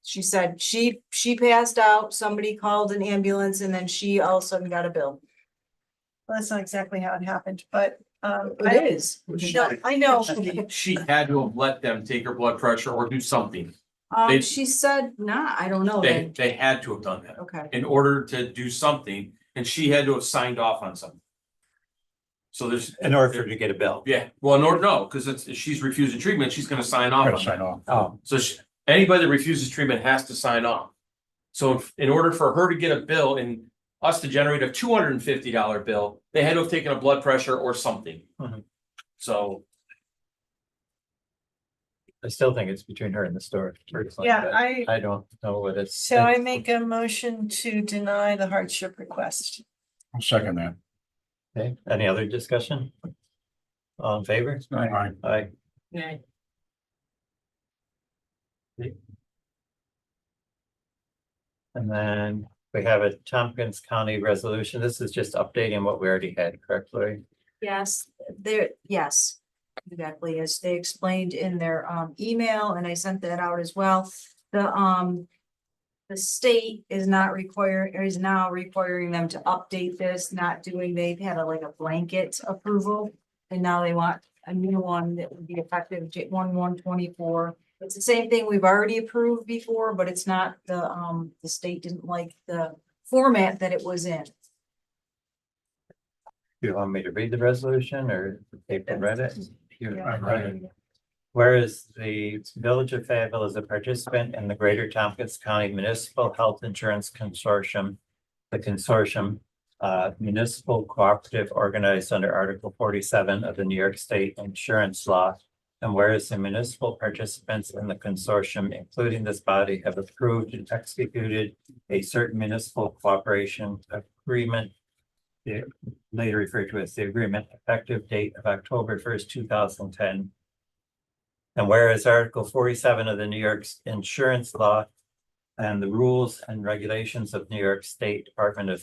She said she passed out, somebody called an ambulance and then she all of a sudden got a bill. Well, that's not exactly how it happened, but It is. I know. She had to have let them take her blood pressure or do something. They- She said, nah, I don't know then. They had to have done that Okay. in order to do something, and she had to have signed off on something. So there's, In order for her to get a bill. yeah, well, no, because if she's refusing treatment, she's gonna sign off Gotta on sign that. off. Oh, So anybody that refuses treatment has to sign off. So in order for her to get a bill and us to generate a $250 bill, they had to have taken a blood pressure or something. Mhm. So I still think it's between her and the store. personally, Yeah, but I don't know what it's. So I make a motion to deny the hardship request. I'll second that. Okay, any other discussion? All in favor? Aye. Aye. Yeah. And then we have a Tompkins County resolution. This is just updating what we already had, correct, Lori? Yes, yes, exactly, as they explained in their email, and I sent that out as well. The state is not is now requiring them to update this, they've had like a blanket approval. And now they want a new one that would be effective 1/1/24. It's the same thing we've already approved before, but it's not the state didn't like the format that it was in. Do you want me to read the resolution or people read it? You- Yeah. Right. Whereas the Village of Fayetteville is a participant in the Greater Tompkins County Municipal Health Insurance Consortium. The consortium municipal cooperative organized under Article 47 of the New York State Insurance Law. And whereas the municipal participants in the consortium, including this body, have approved and executed a certain municipal cooperation agreement, later referred to as the agreement, effective date of October 1st, 2010. And whereas Article 47 of the New York Insurance Law and the rules and regulations of New York State Department of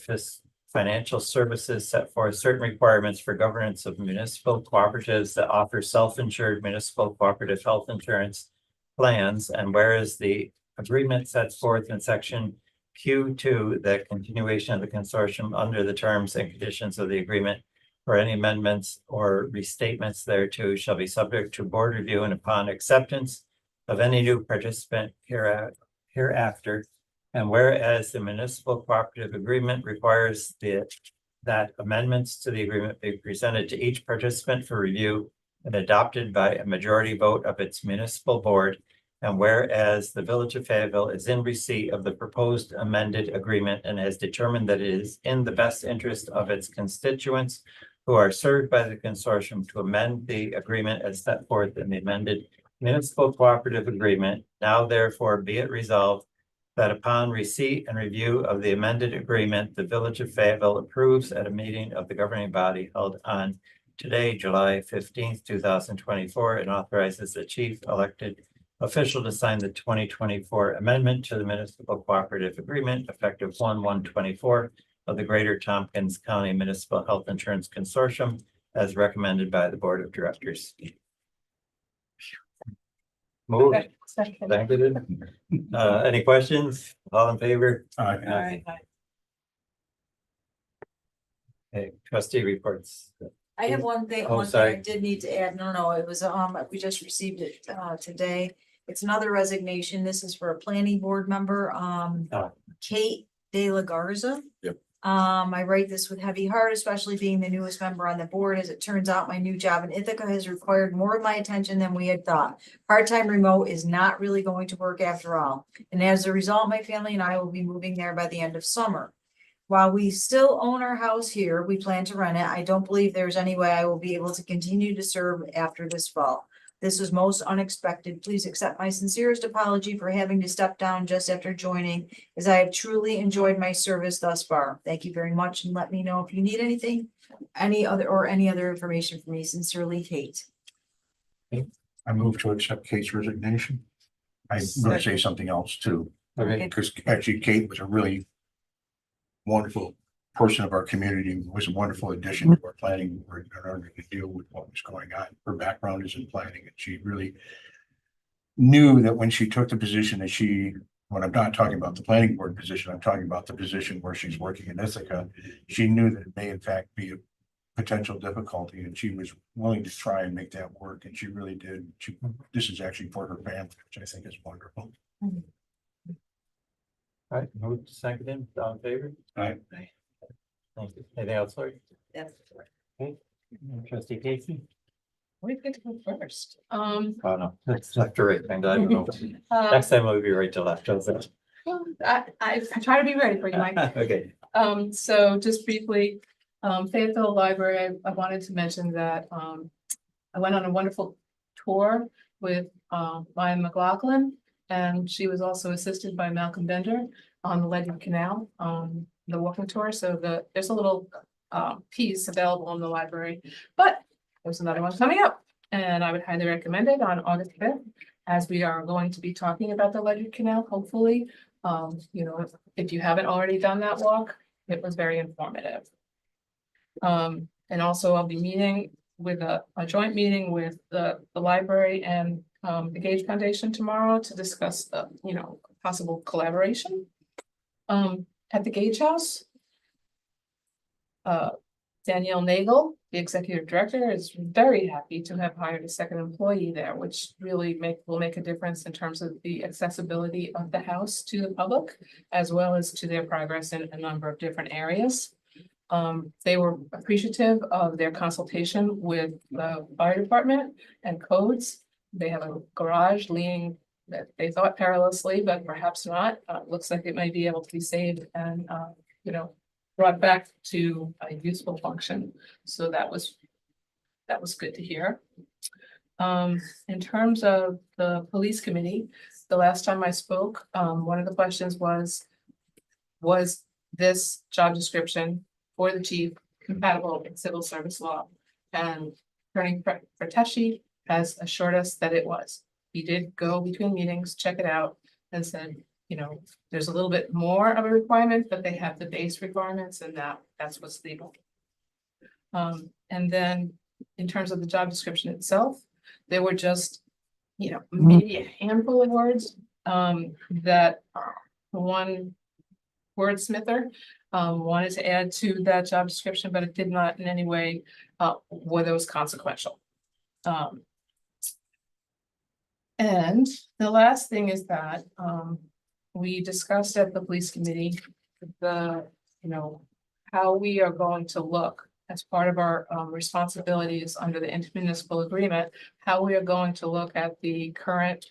Financial Services set forth certain requirements for governance of municipal cooperatives that offer self-insured municipal cooperative health insurance plans. And whereas the agreement sets forth in section Q2 that continuation of the consortium under the terms and conditions of the agreement or any amendments or restatements thereto shall be subject to board review, and upon acceptance of any new participant hereafter. And whereas the municipal cooperative agreement requires that amendments to the agreement be presented to each participant for review and adopted by a majority vote of its municipal board. And whereas the Village of Fayetteville is in receipt of the proposed amended agreement and has determined that it is in the best interest of its constituents who are served by the consortium to amend the agreement as set forth in the amended municipal cooperative agreement, now therefore be it resolved that upon receipt and review of the amended agreement, the Village of Fayetteville approves at a meeting of the governing body held on today, July 15th, 2024, and authorizes the chief elected official to sign the 2024 amendment to the municipal cooperative agreement effective 1/1/24 of the Greater Tompkins County Municipal Health Insurance Consortium as recommended by the Board of Directors. Moved. Seconded. Any questions? All in favor? Aye. Okay, trustee reports. I have one thing, Oh, one thing sorry. I did need to add. No, it was, we just received it, today. It's another resignation. This is for a planning board member, Oh. Kate De La Garza. Yep. I write this with heavy heart, especially being the newest member on the board. As it turns out, my new job in Ithaca has required more of my attention than we had thought. Part-time remote is not really going to work after all. And as a result, my family and I will be moving there by the end of summer. While we still own our house here, we plan to rent it. I don't believe there's any way I will be able to continue to serve after this fall. This was most unexpected. Please accept my sincerest apology for having to step down just after joining, as I have truly enjoyed my service thus far. Thank you very much, and let me know if you need anything, any other information from me. Sincerely, Kate. I move to accept Kate's resignation. I'm gonna say something else too, Okay. because actually Kate was a really wonderful person of our community, was a wonderful addition to our planning board in order to deal with what was going on. Her background is in planning, and she really knew that when she took the position that when I'm not talking about the planning board position, I'm talking about the position where she's working in Ithaca, she knew that it may in fact be a potential difficulty, and she was willing to try and make that work, and she really did. This is actually for her family, which I think is wonderful. All right, moved, seconded, all in favor? Aye. Thank you. Anything else, Lori? That's Okay. Trustee Casey? We get to go first. Oh, no, that's left or right, and I don't know. Uh, Next time we'll be right to left, how's that? I try to be ready for you, Mike. Okay, So just briefly, Fayetteville Library, I wanted to mention that, I went on a wonderful tour with, Ryan McLaughlin. And she was also assisted by Malcolm Bender on the Ledyard Canal, the walking tour. So there's a little, piece available in the library, but there's another one coming up. And I would highly recommend it on August 5th, as we are going to be talking about the Ledyard Canal, hopefully. If you haven't already done that walk, it was very informative. And also I'll be meeting with a joint meeting with the library and the Gage Foundation tomorrow to discuss possible collaboration. At the Gage House. Danielle Nagel, the executive director, is very happy to have hired a second employee there, which really will make a difference in terms of the accessibility of the house to the public, as well as to their progress in a number of different areas. They were appreciative of their consultation with the fire department and codes. They have a garage leaning that they thought perilously, but perhaps not. Looks like it might be able to be saved and, brought back to a useful function. So that was good to hear. In terms of the police committee, the last time I spoke, one of the questions was this job description for the chief compatible with civil service law? And Attorney Frateshi has assured us that it was. He did go between meetings, check it out, and said, you know, there's a little bit more of a requirement, but they have the base requirements and that's what's legal. And then in terms of the job description itself, there were just, you know, maybe a handful of words that one wordsmither wanted to add to that job description, but it did not in any way whether it was consequential. And the last thing is that we discussed at the police committee you know, how we are going to look as part of our responsibilities under the intermunicipal agreement, how we are going to look at the current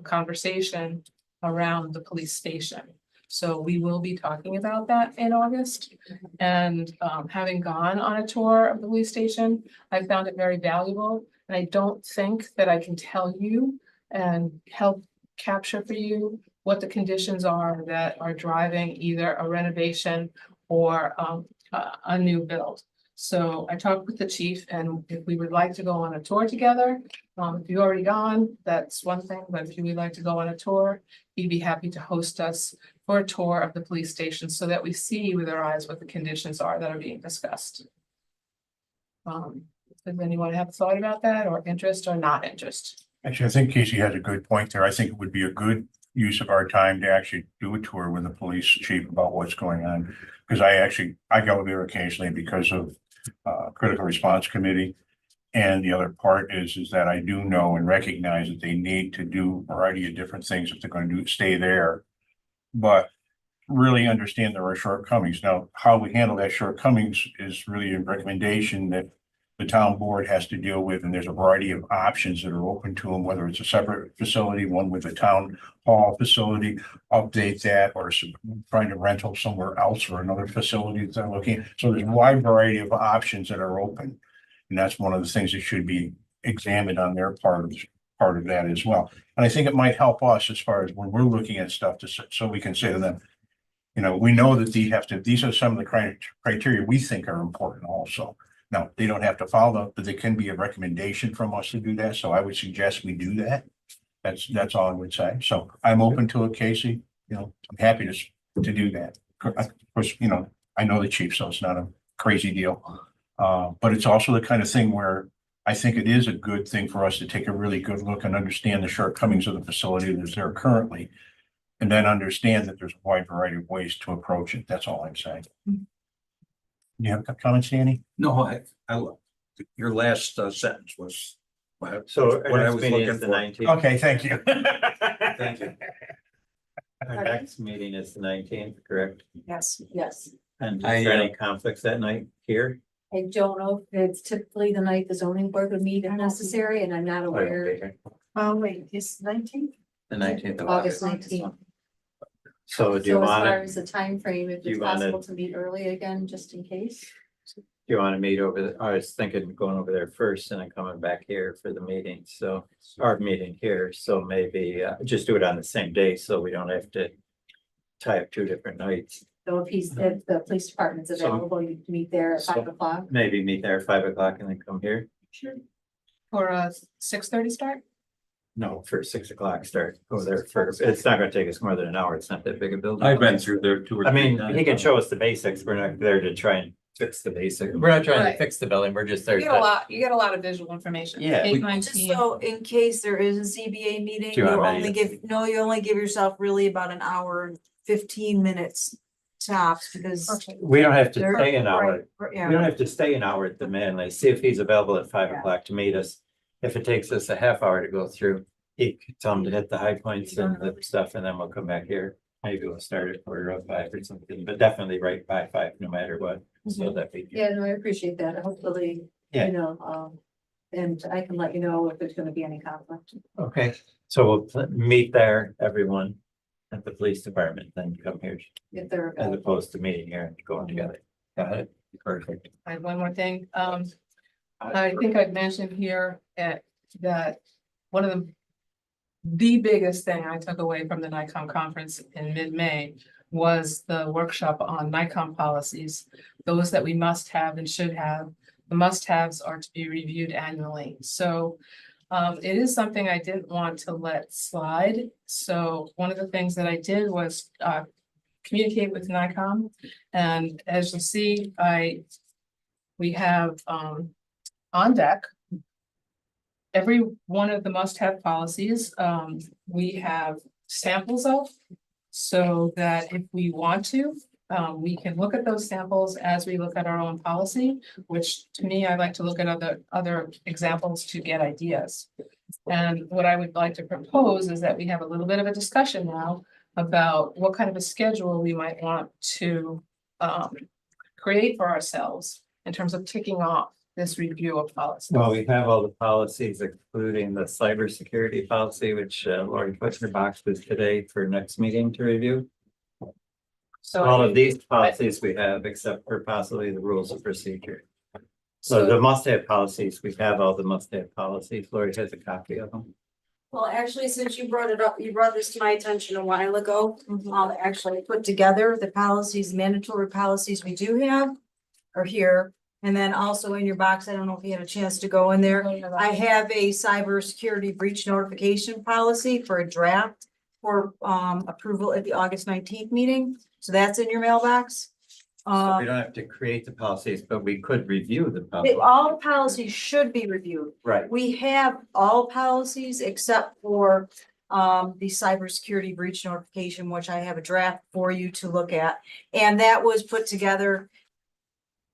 conversation around the police station. So we will be talking about that in August. And having gone on a tour of the police station, I found it very valuable. And I don't think that I can tell you and help capture for you what the conditions are that are driving either a renovation or a new build. So I talked with the chief, and if we would like to go on a tour together, if you've already gone, that's one thing, but if you would like to go on a tour, he'd be happy to host us for a tour of the police station so that we see with our eyes what the conditions are that are being discussed. Does anyone have a thought about that, or interest or not interest? Actually, I think Casey has a good point there. I think it would be a good use of our time to actually do a tour with the police chief about what's going on. Because I go there occasionally because of critical response committee. And the other part is that I do know and recognize that they need to do a variety of different things if they're going to stay there. But really understand there are shortcomings. Now, how we handle that shortcomings is really a recommendation that the town board has to deal with, and there's a variety of options that are open to them, whether it's a separate facility, one with a town hall facility, update that, or find a rental somewhere else or another facility that they're looking at. So there's a wide variety of options that are open. And that's one of the things that should be examined on their part of that as well. And I think it might help us as far as when we're looking at stuff so we can say to them, you know, we know that these are some of the criteria we think are important also. Now, they don't have to follow, but there can be a recommendation from us to do that. So I would suggest we do that. That's all I would say. So I'm open to it, Casey. You know, I'm happy to do that. Of course, you know, I know the chief, so it's not a crazy deal. But it's also the kind of thing where I think it is a good thing for us to take a really good look and understand the shortcomings of the facility that's there currently. And then understand that there's a wide variety of ways to approach it. That's all I'm saying. You have comments, Danny? No, your last sentence was. So what I our next was meeting looking is the for. 19th. Okay, thank you. Thank you. Our next meeting is the 19th, correct? Yes. And is I, there any conflicts that night here? I don't know if it's typically the night the zoning board would meet if necessary, and I'm not I won't aware. be here. Oh, wait, it's 19th? The 19th of August August. 19th. So do you So as far want as the time frame, if do you it's wanna- possible to meet early again, just in case. to meet over there? I was thinking going over there first and then coming back here for the meeting. So our meeting here, so maybe just do it on the same day so we don't have to tie up 2 different nights. So if the police department's So- available, you can meet there at so- 5 o'clock. Maybe meet there at 5 o'clock and then come here. Sure. For a 6:30 start? No, for 6 o'clock start. Go there first. It's not gonna take us more than an hour. It's not that big a building. I've been through there 2 or 3 I mean, times. he can show us the basics. We're not there to try and fix the basics. We're not trying Right. to fix the building. We're just there You get a to. lot, you get a lot of visual information. Yeah. 8:19. Just so in case there is a ZBA meeting, Do you you want me only to- you only give yourself really about an hour and 15 minutes tops because. Okay. We don't have to they're- stay an hour. right, We don't Yeah, have to stay an hour at the Manly. See if he's available at 5 Yeah. o'clock to meet us. If it takes us a half hour to go through, he could tell him to hit the high points and the stuff, and then we'll come back here. Maybe we'll start at 4:05 or something, but definitely right by 5, no matter what, so that we. Yeah, no, I appreciate that. Hopefully, Yeah. you know, and I can let you know if there's gonna be any conflict. Okay, so we'll meet there, everyone. at the police department, then come here If they're as available. opposed to meeting here and going together. Got it? Perfect. I have one more thing. I think I've mentioned here that one of the biggest thing I took away from the NICOM conference in mid-May was the workshop on NICOM policies, those that we must have and should have. The must-haves are to be reviewed annually. So it is something I didn't want to let slide. So one of the things that I did was communicate with NICOM. And as you see, we have on deck every one of the must-have policies, we have samples of, so that if we want to, we can look at those samples as we look at our own policy, which to me, I like to look at other examples to get ideas. And what I would like to propose is that we have a little bit of a discussion now about what kind of a schedule we might want to create for ourselves in terms of ticking off this review of policy. Well, we have all the policies, including the cybersecurity policy, which Lori put in her boxes today for next meeting to review. So All of these policies we have, except for possibly the rules of procedure. So the must-have policies, we have all the must-have policies. Lori has a copy of them. Well, actually, since you brought it up, you brought this to my attention a while ago. Actually put together the policies, mandatory policies we do have are here. And then also in your box, I don't know if you had a chance to go in there. I have a cybersecurity breach notification policy for a draft for approval at the August 19th meeting. So that's in your mailbox. So we don't have to create the policies, but we could review the policy. All the policies should be reviewed. Right. We have all policies except for the cybersecurity breach notification, which I have a draft for you to look at. And that was put together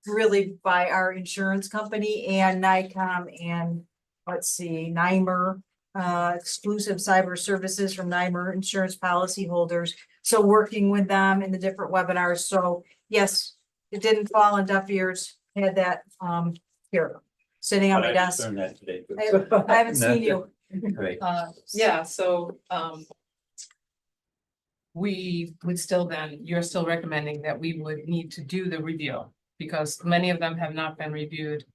really by our insurance company and NICOM and let's see, NYMER, exclusive cyber services from NYMER insurance policy holders. So working with them in the different webinars. So yes, it didn't fall on deaf ears. Had that here sitting on But my I just desk. learned that today. I haven't seen you. Right. Yeah, so we would still then, you're still recommending that we would need to do the review because many of them have not been reviewed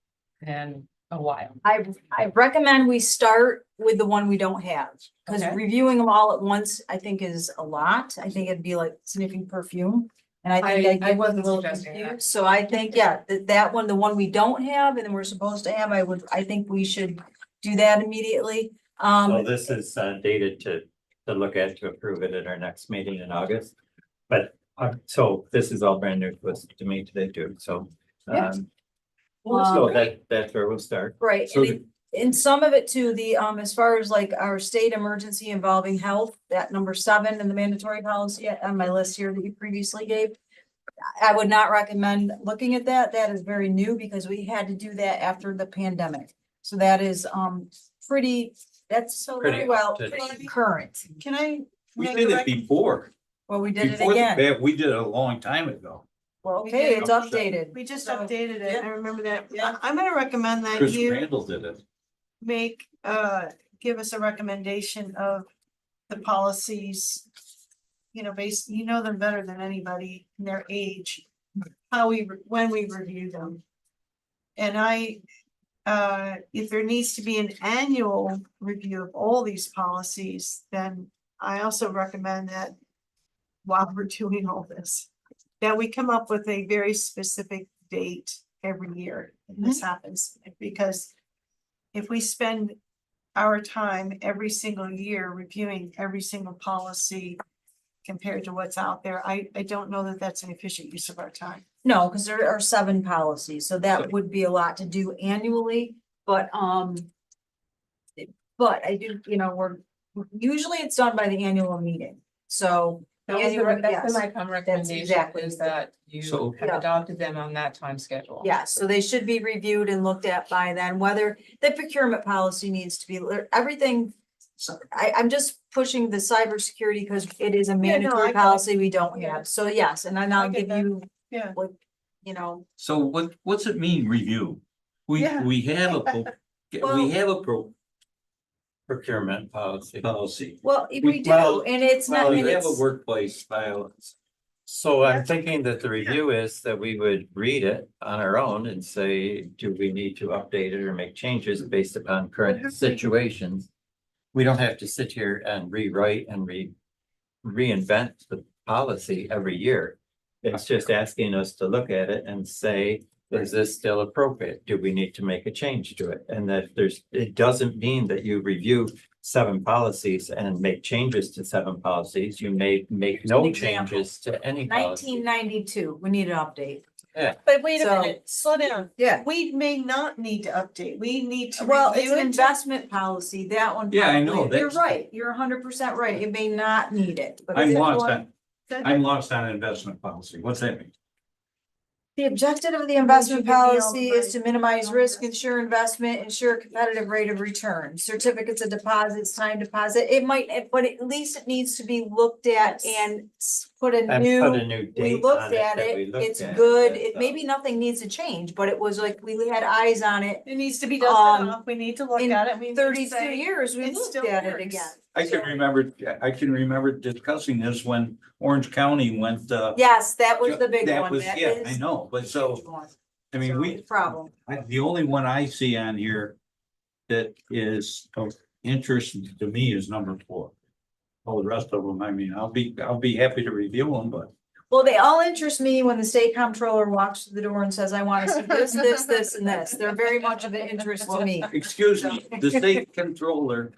in a while. I recommend we start with the one we don't have. Because Okay. reviewing them all at once, I think is a lot. I think it'd be like sniffing perfume. And I think I I get wasn't a little suggesting that. confused. So I think, yeah, that one, the one we don't have and then we're supposed to have, I think we should do that immediately. So this is dated to look at to approve it at our next meeting in August. But so this is all brand new to me today too, so. Yeah. So that's where we'll start. Right, So and some of it too, the, as far as like our state emergency involving health, that number 7 in the mandatory policy on my list here that you previously gave. I would not recommend looking at that. That is very new because we had to do that after the pandemic. So that is, that's so Pretty very well up to date. current. Can I? We make did a it rec- before. Well, we did it Before the again. ban, we did it a long time ago. Well, We okay, did. it's updated. We just So, updated it. yeah. I remember that. Yeah. I'm gonna recommend that Chris you Randall did it. make, give us a recommendation of the policies. You know, you know them better than anybody in their age, when we review them. And if there needs to be an annual review of all these policies, then I also recommend that while we're doing all this, that we come up with a very specific date every year and this happens, because if we spend our time every single year reviewing every single policy compared to what's out there, I don't know that that's an efficient use of our time. No, because there are 7 policies, so that would be a lot to do annually, but I do, usually it's done by the annual meeting, so. That's the Yes. NICOM recommendation exactly is that you So- have Yeah. adopted them on that time schedule. Yeah, so they should be reviewed and looked at by then, whether the procurement policy needs to be, everything. I'm just pushing the cybersecurity because it is a I mandatory get it. policy we don't Yeah. have, so yes, and then I I'll get give that. you. Yeah. What, So what's it mean, review? Yeah. We have a, Well- procurement policy. Well, we We- do, well, and it's not, well, and We have a it's, workplace violence. So I'm thinking that the review is that we would read it on our own and say, do we need to update it or make changes based upon current situations? We don't have to sit here and rewrite and reinvent the policy every year. It's just asking us to look at it and say, is this still appropriate? Do we need to make a change to it? And that it doesn't mean that you review 7 policies and make changes to 7 policies. You may make no An example. changes to any policy. 1992, we need an update. But wait a So- minute, slow down. Yeah. We may not need to update. We need to Well, it's review an it. investment policy, that one. Yeah, I know, probably- You're that's- right, you're 100% right, it may not need it. but I'm if it lost was- on, I'm lost on investment policy. What's that mean? The objective of the investment give me all the policy is to right- minimize all risk, this. ensure investment, ensure a competitive rate of return, certificates of deposits, time deposit, it might, but at least it needs to be looked at and put a And put a new. new We date looked on it at that we it, looked it's at, good, that, it, maybe nothing needs to change, but it was like, we had eyes on it. It needs to be dusted Um, off. We need to look in at it. We need to 32 say, years, we it looked still at it works. again. I can remember discussing this when Orange County went, Yes, that was the big that one, was, that yeah, is. I know, but the so, huge one. I mean, So, we, Problem. the only one I see on here that is of interest to me is number 4. All the rest of them, I mean, I'll be happy to review them, but Well, they all interest me when the state comptroller walks through the door and says, I want to see this, this, and this. They're very much of an interest to me. excuse me, the state controller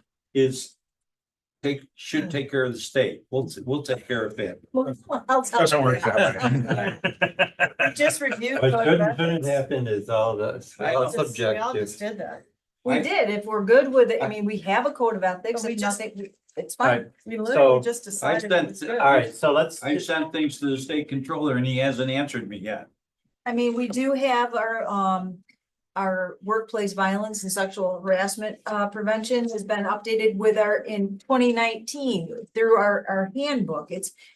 should take care of the state. We'll take care of it. Well, I'll tell Doesn't you work that. that way. We just reviewed. What code shouldn't, of shouldn't ethics. happen is all the, We all all just subjective. did that. We did, if we're good with it, I mean, we have a code of ethics, But we if just- nothing, it's Right. fine. We So, literally just I decided it spent- was good. All right, so let's. I sent things to the state controller and he hasn't answered me yet. I mean, we do have our workplace violence and sexual harassment, prevention has been updated with in 2019 through our handbook,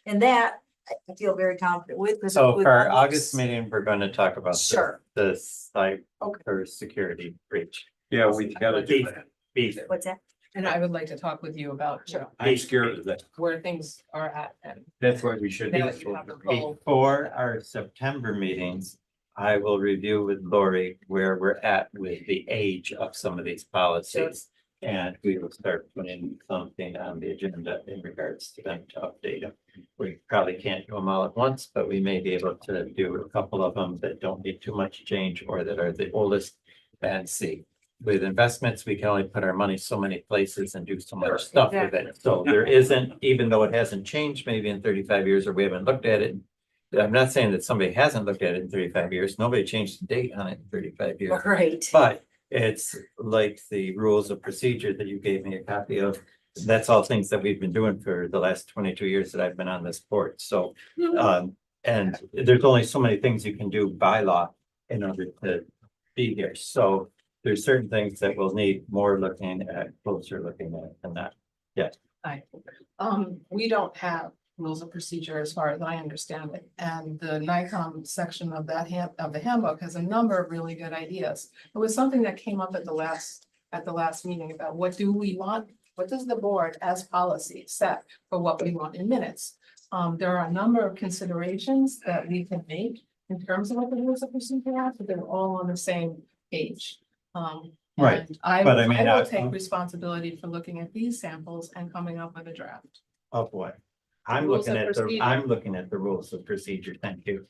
and that I feel very confident with. 'cause So with for our all August those- meeting, we're going to talk about Sure. the cyber Okay. security breach. Yeah, we gotta do that. Beef. What's that? And I would like to talk with you about, you know, I'm scared of that. where things are at and That's why we should. now that you have the role. Before our September meetings, I will review with Lori where we're at with the age of some of these policies. And we will start putting something on the agenda in regards to them to update them. We probably can't do them all at once, but we may be able to do a couple of them that don't need too much change or that are the oldest and see. With investments, we can only put our money so many places and do so much stuff with it. So there isn't, even though it hasn't changed maybe in 35 years or we haven't looked at it. I'm not saying that somebody hasn't looked at it in 35 years. Nobody changed the date on it in 35 years. Right. But it's like the rules of procedure that you gave me a copy of. That's all things that we've been doing for the last 22 years that I've been on this board. So, and there's only so many things you can do by law in order to be here. So there's certain things that will need more looking at, closer looking at than that. We don't have rules of procedure as far as I understand it. And the NICOM section of the handbook has a number of really good ideas. It was something that came up at the last meeting about what do we want? What does the board as policy set for what we want in minutes? There are a number of considerations that we can make in terms of what the rules of procedure are, but they're all on the same page. Right, And I but I mean, will take responsibility for looking at these samples and coming up with a draft. Oh, boy. I'm Rules looking of at the, procedure. I'm looking at the rules of procedure. Thank you.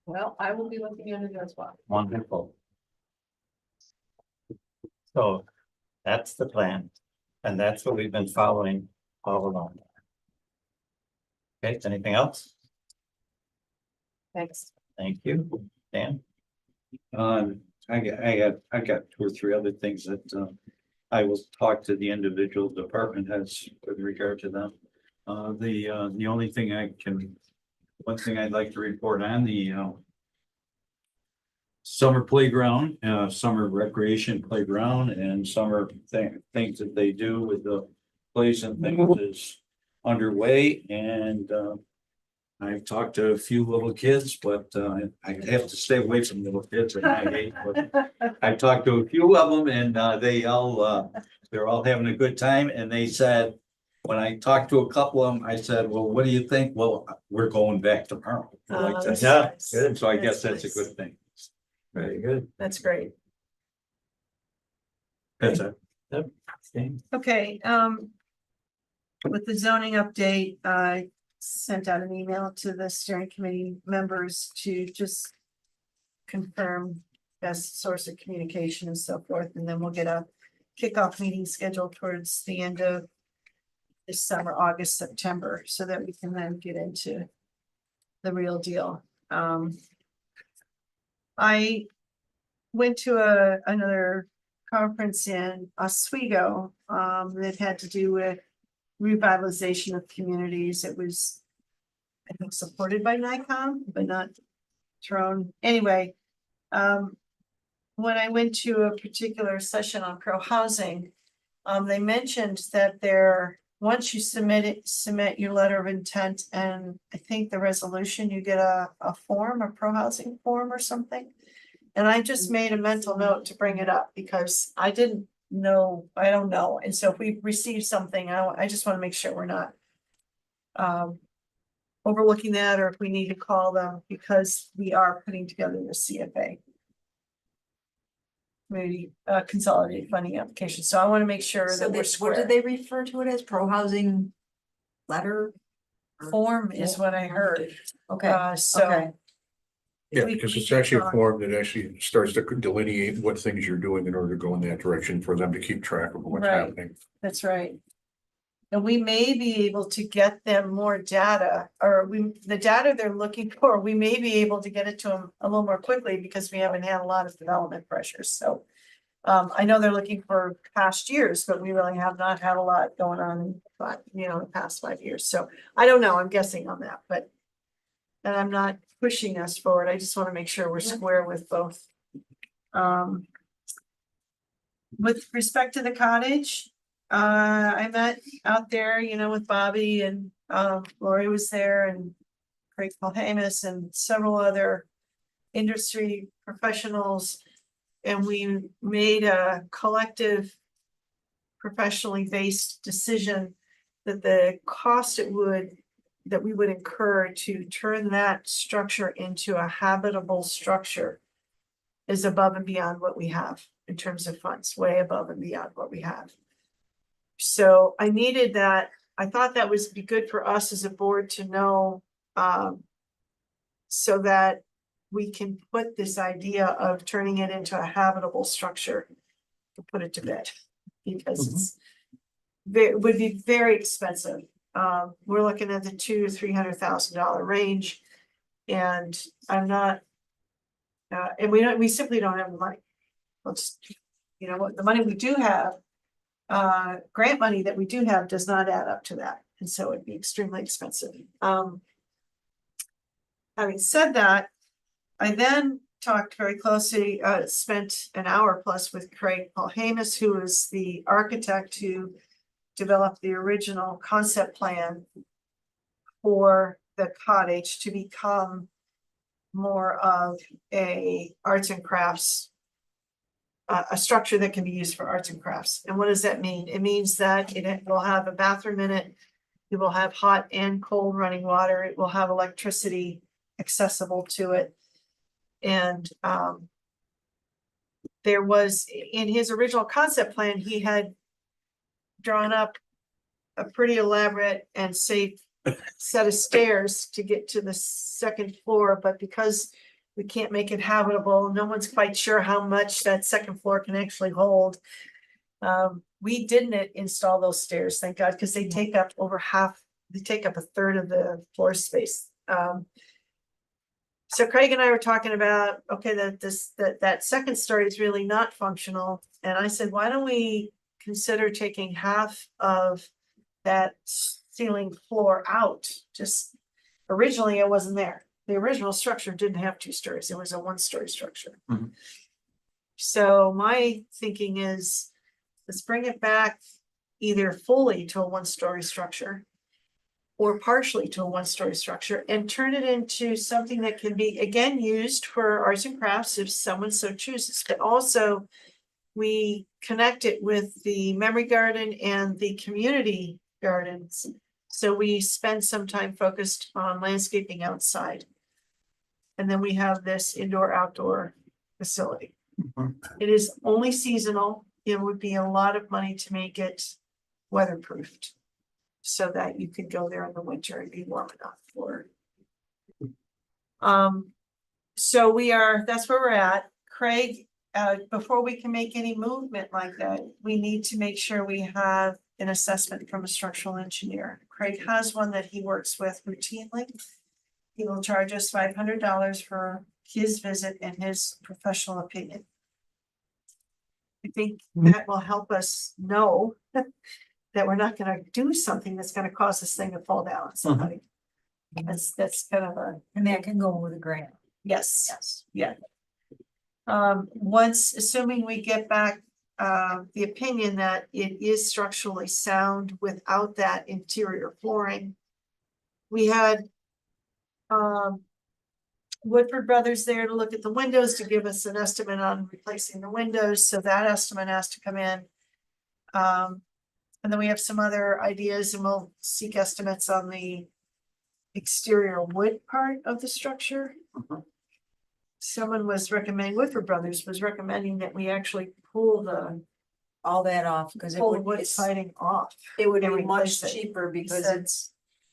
Well, I will be looking at it as well. Wonderful. So that's the plan. And that's what we've been following all along. Okay, anything else? Thanks. Thank you, Dan. I got 2 or 3 other things that, I will talk to the individual department heads with regard to them. The only thing one thing I'd like to report on the, summer playground, summer recreation playground and summer things that they do with the plays and things is underway and, I've talked to a few little kids, but I have to stay away from little kids at my age. But I've talked to a few of them and they all they're all having a good time, and they said, when I talked to a couple of them, I said, well, what do you think? Well, we're going back tomorrow. They like That's that. nice. Yeah, good. So I That's guess that's a nice. good thing. Very good. That's great. That's it. Okay, with the zoning update, I sent out an email to the steering committee members to just confirm best source of communication and so forth, and then we'll get a kickoff meeting scheduled towards the end of this summer, August, September, so that we can then get into the real deal. I went to another conference in Oswego, that had to do with revitalization of communities. It was, I think, supported by NICOM, but not thrown. Anyway, when I went to a particular session on pro-housing, they mentioned that once you submit your letter of intent and I think the resolution, you get a form, a pro-housing form or something. And I just made a mental note to bring it up because I don't know. And so if we receive something, I just want to make sure we're not overlooking that, or if we need to call them, because we are putting together the CFA. Maybe consolidated funding application. So I want to make sure So that we're what square. did they refer to it as? Pro-housing letter? Form is what I heard. Okay, So. okay. Yeah, we- because we it's can actually a talk. form that actually starts to delineate what things you're doing in order to go in that direction for them to keep track of what's Right. happening. That's right. And we may be able to get them more data, or the data they're looking for, we may be able to get it to them a little more quickly because we haven't had a lot of development pressures, so. I know they're looking for past years, but we really have not had a lot going on in the past 5 years, so I don't know, I'm guessing on that, but. And I'm not pushing us forward, I just want to make sure we're square with both. With respect to the cottage, I met out there, with Bobby and, Lori was there and Craig Polhamus and several other industry professionals. And we made a collective professionally based decision that the cost that we would incur to turn that structure into a habitable structure is above and beyond what we have in terms of funds, way above and beyond what we have. So I needed that. I thought that would be good for us as a board to know, so that we can put this idea of turning it into a habitable structure to put it to bed, because it would be very expensive. We're looking at the $200,000 to $300,000 range, and I'm not, and we simply don't have the money. Let's, what the money we do have, grant money that we do have does not add up to that, and so it'd be extremely expensive. Having said that, I then talked very closely, spent an hour plus with Craig Polhamus, who is the architect who developed the original concept plan for the cottage to become more of a arts and crafts, a structure that can be used for arts and crafts. And what does that mean? It means that it will have a bathroom in it. It will have hot and cold running water. It will have electricity accessible to it. And there was, in his original concept plan, he had drawn up a pretty elaborate and safe set of stairs to get to the second floor, but because we can't make it habitable, no one's quite sure how much that second floor can actually hold. We didn't install those stairs, thank God, because they take up they take up a third of the floor space. So Craig and I were talking about, okay, that second story is really not functional. And I said, why don't we consider taking half of that ceiling floor out? Just originally it wasn't there. The original structure didn't have 2 stories. It was a 1-story structure. Mhm. So my thinking is, let's bring it back either fully to a 1-story structure or partially to a 1-story structure and turn it into something that can be, again, used for arts and crafts if someone so chooses, but also we connect it with the memory garden and the community gardens. So we spend some time focused on landscaping outside. And then we have this indoor-outdoor facility. It is only seasonal. It would be a lot of money to make it weatherproofed. So that you could go there in the winter and be warm enough for. So that's where we're at. Craig, before we can make any movement like that, we need to make sure we have an assessment from a structural engineer. Craig has one that he works with routinely. He will charge us $500 for his visit and his professional opinion. I think that will help us know that we're not gonna do something that's gonna cause this thing to fall down on somebody. That's kind of a, And that can go with a grant. yes, Yes. yeah. Once, assuming we get back, the opinion that it is structurally sound without that interior flooring. We had, Woodford Brothers there to look at the windows to give us an estimate on replacing the windows, so that estimate has to come in. And then we have some other ideas and we'll seek estimates on the exterior wood part of the structure. Someone was recommending, Woodford Brothers was recommending that we actually pull All that off, because pull the wood siding off. it would and be much replace it. cheaper because said-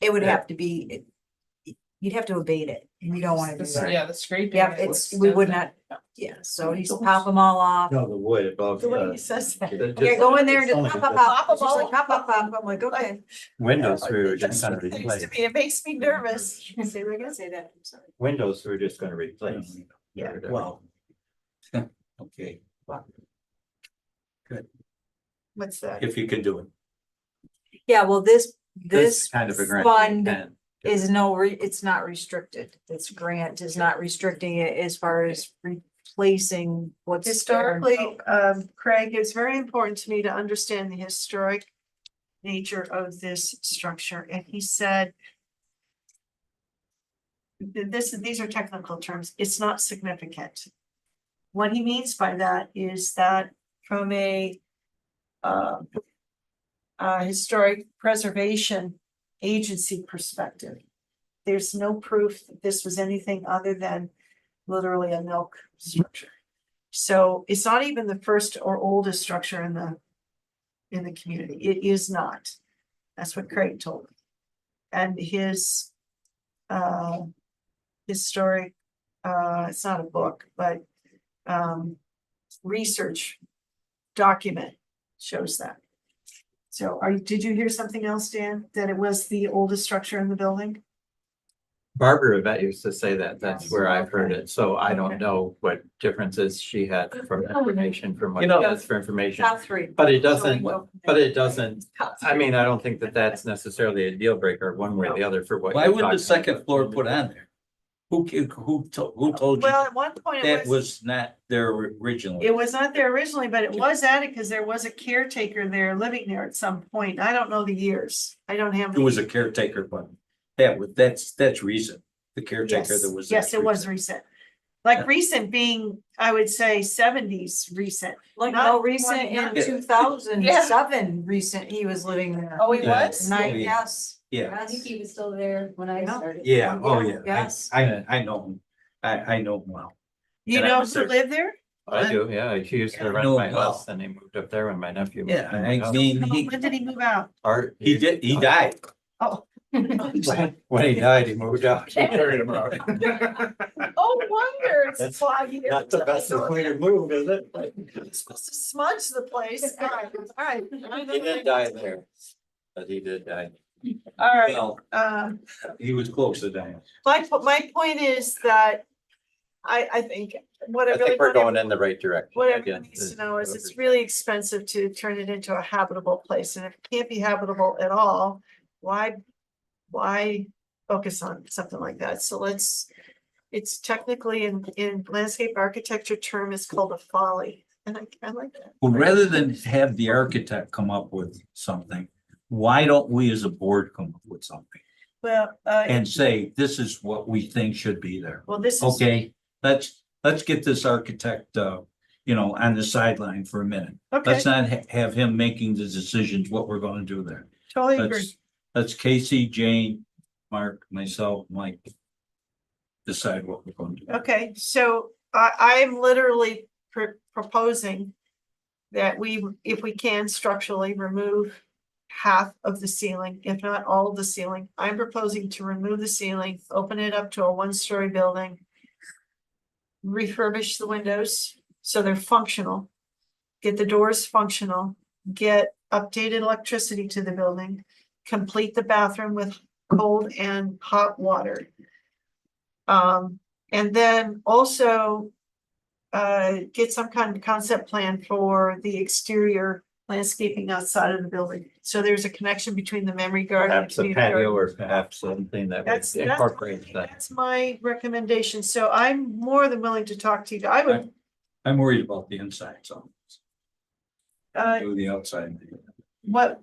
it would Yeah. have to be, you'd have to abate it, and you don't wanna do that. Yeah, the scraping. Yeah, is we would extensive. not, yeah, so you just pop them all off. No, the wood above The way he the says that. Yeah, go in there and just Only pop, the- pop, pop, Pop it's just 'em like pop, pop, pop, I'm like, okay. windows, we were just That's gonna what it seems replace. to me. It makes me nervous. Say that again, say that, I'm sorry. Windows, we were just gonna replace. Yeah. Well. Okay, What's that? if you can do it. Yeah, well, this Kind of a grant. fund And is it's not restricted. This grant is not restricting it as far as replacing what's there. Historically, Craig, it's very important to me to understand the historic nature of this structure, and he said these are technical terms, it's not significant. What he means by that is that from a historic preservation agency perspective, there's no proof that this was anything other than literally a milk structure. So it's not even the first or oldest structure in the community. It is not. That's what Craig told me. And his historic, it's not a book, but research document shows that. So did you hear something else, Dan? That it was the oldest structure in the building? Barbara Yvette used to say that, that's where I've heard it, so I Okay. don't know what differences she had from information from what You know- she has for information. Top three. But it So we doesn't, go from but there. it doesn't, I mean, I don't think that that's necessarily a deal breaker one way or the other for what. Why you're would the talking second about. floor put on there? Who told you Well, at one point that was not there originally? it was not there originally, but it was added because there was a caretaker there living there at some point. I don't know the years. I don't have. It was a caretaker, but that's recent. The caretaker Yes, that was. yes, it was recent. Like recent being, I would say 70s recent. Like, Not no, recent in one- 2007, recent, he was living there. Oh, he Yeah. was? Night, Oh, yeah. yes. Yeah, I think he was still there when I Yeah. started. yeah, oh, yeah, Yes. I know him, I know him well. You And I know was who there. lived there? I do, yeah, she used Yeah, to I rent know my him well. house and he moved up there when my nephew. moved Yeah, in my I house. mean, When did he move out? Art. he died. Oh. When he died, he moved out. Oh, wonder it's That's why he Not the best way to move, is it? He's supposed to smudge the place. All right. He didn't die there, but he did die. All right, Well, he was close to dying. my point is that I think what I I really think we're want going in the right direction. what everyone again. needs to know is it's really expensive to turn it into a habitable place, and if it can't be habitable at all, why focus on something like that? So it's technically in landscape architecture term is called a folly, and I like that. Well, rather than have the architect come up with something, why don't we as a board come up with something? Well, And say, this is what we think should be there. well, this is. Okay, let's get this architect, you know, on the sideline for a minute. Okay, Let's not have him making the decisions what we're gonna do there. totally agree. Let's Casey, Jane, Mark, myself, Mike. Decide what we're going to do. Okay, so I'm literally proposing that we, if we can structurally remove half of the ceiling, if not all of the ceiling. I'm proposing to remove the ceiling, open it up to a one-story building, refurbish the windows so they're functional, get the doors functional, get updated electricity to the building, complete the bathroom with cold and hot water. And then also get some kind of concept plan for the exterior landscaping outside of the building. So there's a connection between the memory garden. and Perhaps a community patio garden. or perhaps something that That's- would that's- incorporate that. That's my recommendation. So I'm more than willing to talk to you. I would, I'm worried about the inside, so do the outside. what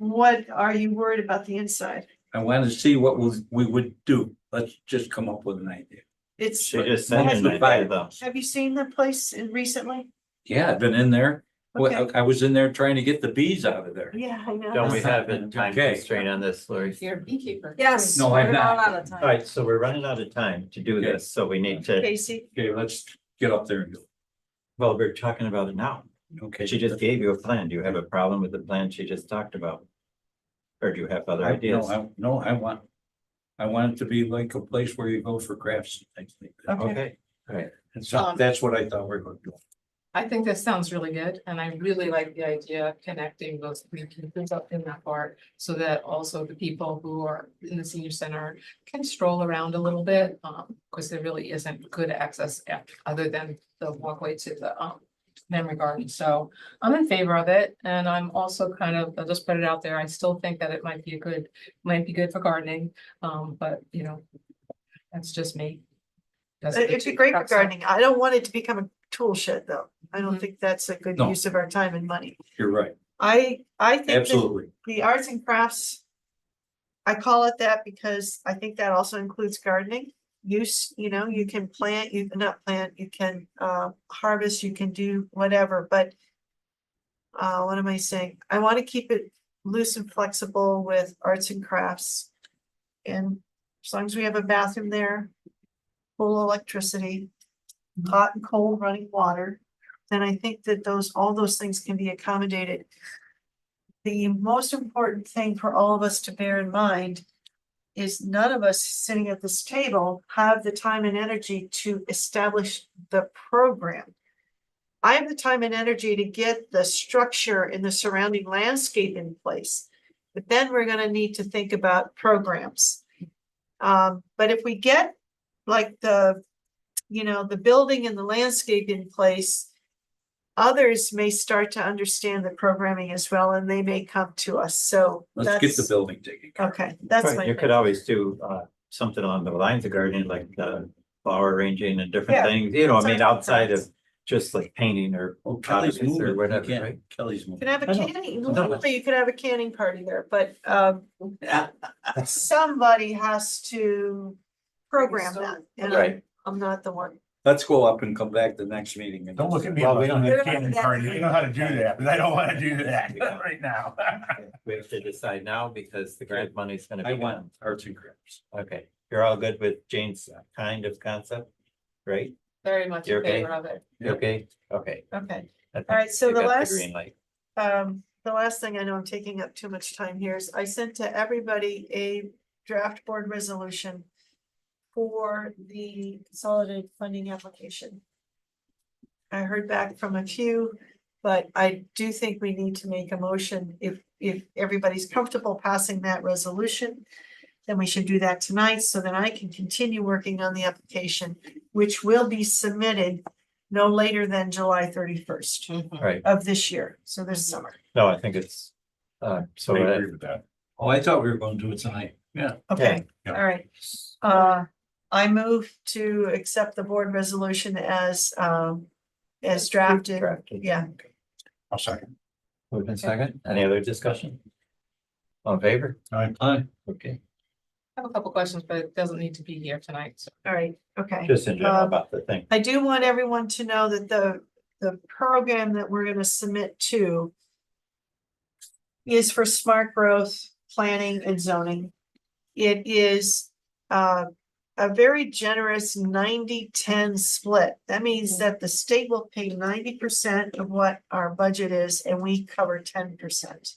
are you worried about the inside? I want to see what we would do. Let's just come up with an idea. It's, She just sent Most an of the idea though. have you seen the place recently? Yeah, I've been in there. Well, Okay. I was in there trying to get the bees out of there. Yeah, I know. Don't we have a time Okay. constraint on this, Lori? You're a beekeeper. Yes. No, I'm we're not. out of time. All right, so we're running out of time to do Okay. this, so we need to, Casey, Okay, let's get up there and do well, we're talking about it now. it. Okay. She just gave you a plan. Do you have a problem with the plan she just talked about? Or do you have other ideas? No, I want it to be like a place where you go for crafts and things like that. okay, Okay, all right. And so that's what I thought we were going to do. I think this sounds really good, and I really like the idea of connecting those three pieces up in that part. So that also the people who are in the senior center can stroll around a little bit, because there really isn't good access other than the walkway to the memory garden. So I'm in favor of it, and I'm also kind of, I'll just put it out there, I still think that it might be good for gardening, but you know, that's just me. it'd be great for gardening. I don't want it to become a tool shed though. I don't Mhm. think that's a good No. use of our time and money. You're right. I think that Absolutely. the arts and crafts. I call it that because I think that also includes gardening. Use, you know, you can plant, you can not plant, you can harvest, you can do whatever, but. What am I saying? I want to keep it loose and flexible with arts and crafts. And as long as we have a bathroom there, full electricity, hot and cold running water, then I think that all those things can be accommodated. The most important thing for all of us to bear in mind is none of us sitting at this table have the time and energy to establish the program. I have the time and energy to get the structure and the surrounding landscape in place. But then we're gonna need to think about programs. But if we get like the building and the landscape in place, others may start to understand the programming as well, and they may come to us. So Let's get the that's, building taken care of. okay, that's Right, my. you could always do something along the lines of gardening, like flower arranging and different Yeah, things, you know, I mean, that's outside of just like painting or Oh, Kelly's hobbies or moving. whatever, You can't- right? Kelly's You moving. can have a I know. canning, No. literally, you could have a canning party there, but somebody has to program that, and Right. I'm not the one. Let's go up and come back the next meeting. and Don't look at me. Well, we about don't doing have- a canning party. You know how to do that, but I don't wanna do that right now. We have to decide now because the grant money's gonna be I gone. want arts and crafts. Okay, you're all good with Jane's kind of concept, right? Very much You're in okay? favor of it. You okay? Okay. Okay, I think all right, so you the got last, Green light. the last thing, I know I'm taking up too much time here, is I sent to everybody a draft board resolution for the consolidated funding application. I heard back from a few, but I do think we need to make a motion. If everybody's comfortable passing that resolution, then we should do that tonight, so that I can continue working on the application, which will be submitted no later than July 31st Right, of this year, so this summer. no, I think it's, so I agree with that. Oh, I thought we were going to do it tonight. Yeah. Okay, Yeah. all right. I move to accept the board resolution as drafted. Yeah, I'll second. moved in second, any other discussion? On favor? Aye. Okay, I have a couple questions, but it doesn't need to be here tonight, so. all right, okay. just in general about the thing. I do want everyone to know that the the program that we're gonna submit to is for smart growth, planning and zoning. It is, a very generous 90-10 split. That means that the state will pay 90% of what our budget is and we cover 10%.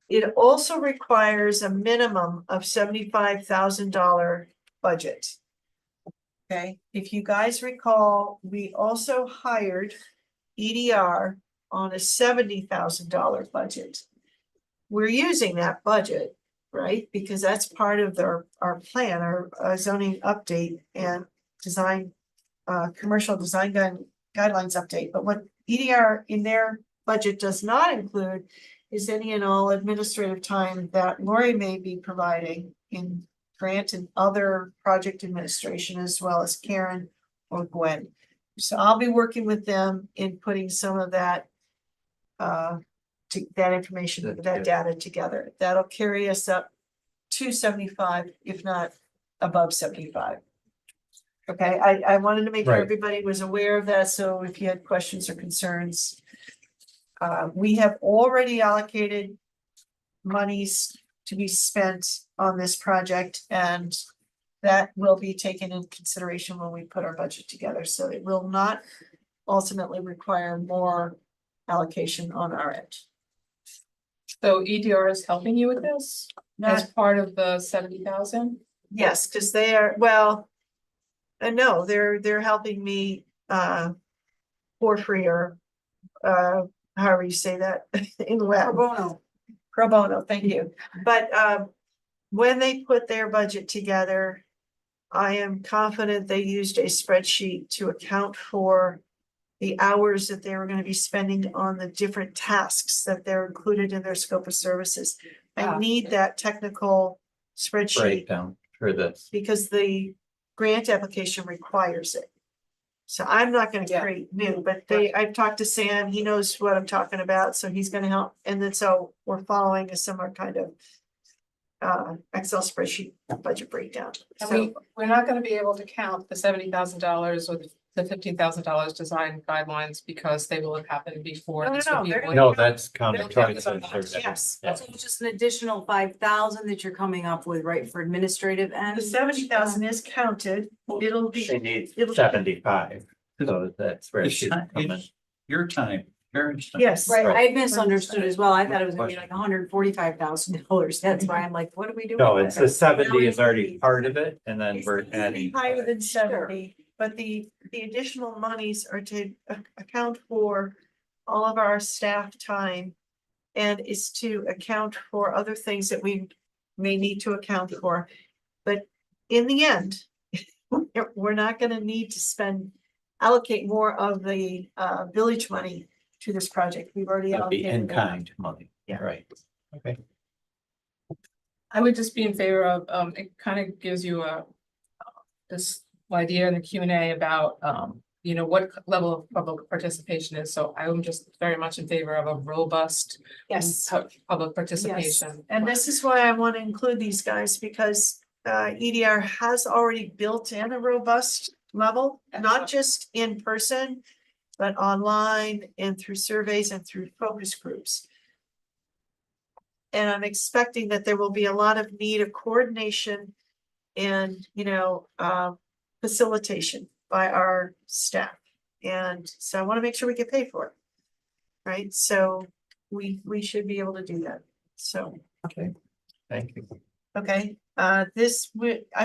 It also requires a minimum of $75,000 budget. Okay, if you guys recall, we also hired EDR on a $70,000 budget. We're using that budget, right? Because that's part of our plan, our zoning update and design, commercial design guidelines update. But what EDR in their budget does not include is any and all administrative time that Lori may be providing in grant and other project administration, as well as Karen or Gwen. So I'll be working with them in putting some of that that information, That's that good. data together. That'll carry us up to 75, if not above 75. Okay, I wanted to make sure Right. everybody was aware of that, so if you had questions or concerns. We have already allocated monies to be spent on this project, and that will be taken into consideration when we put our budget together, so it will not ultimately require more allocation on our end. So EDR is helping you with this as Not, part of the 70,000? yes, because they are, well, no, they're helping me, for free, or, however you say that in the web. Pro bono. Pro bono, thank you. But when they put their budget together, I am confident they used a spreadsheet to account for the hours that they were going to be spending on the different tasks that they're included in their scope of services. I Ah. need that technical spreadsheet Breakdown for this. because the grant application requires it. So I'm not gonna Yeah. create new, but I've talked to Sam, he knows what I'm talking about, so he's gonna help. And then so we're following a similar kind of Excel spreadsheet budget breakdown. And So we're not gonna be able to count the $70,000 or the $15,000 design guidelines because they will have happened before. No, this no, would be they're avoided. No, that's counting Okay. towards the survey. yes, Yeah. So it's just an additional 5,000 that you're coming up with, right, for administrative and. the 70,000 is counted. It'll She be, needs it'll- 75, so that's where It's she's time- coming. it's your time, Karen's time. yes. Right, Right. I misunderstood as well. I thought it was gonna be like $145,000. That's why I'm like, what do we do? No, with it's that? the 70 is already part of it, and then we're adding. Higher than 70, but the additional monies are to account for all of our staff time. And is to account for other things that we may need to account for. But in the end, we're not gonna need to allocate more of the village money to this project. We've already Of the allocated. enough. in-kind money, Yeah. right? Okay, I would just be in favor of, it kind of gives you this idea in the Q&A about, what level of public participation is. So I'm just very much in favor of a robust Yes. public participation. And this is why I want to include these guys, because EDR has already built in a robust level, not just in person, but online and through surveys and through focus groups. And I'm expecting that there will be a lot of need of coordination and, facilitation by our staff. And so I want to make sure we get paid for it. Right? So we should be able to do that. So, thank you. okay, I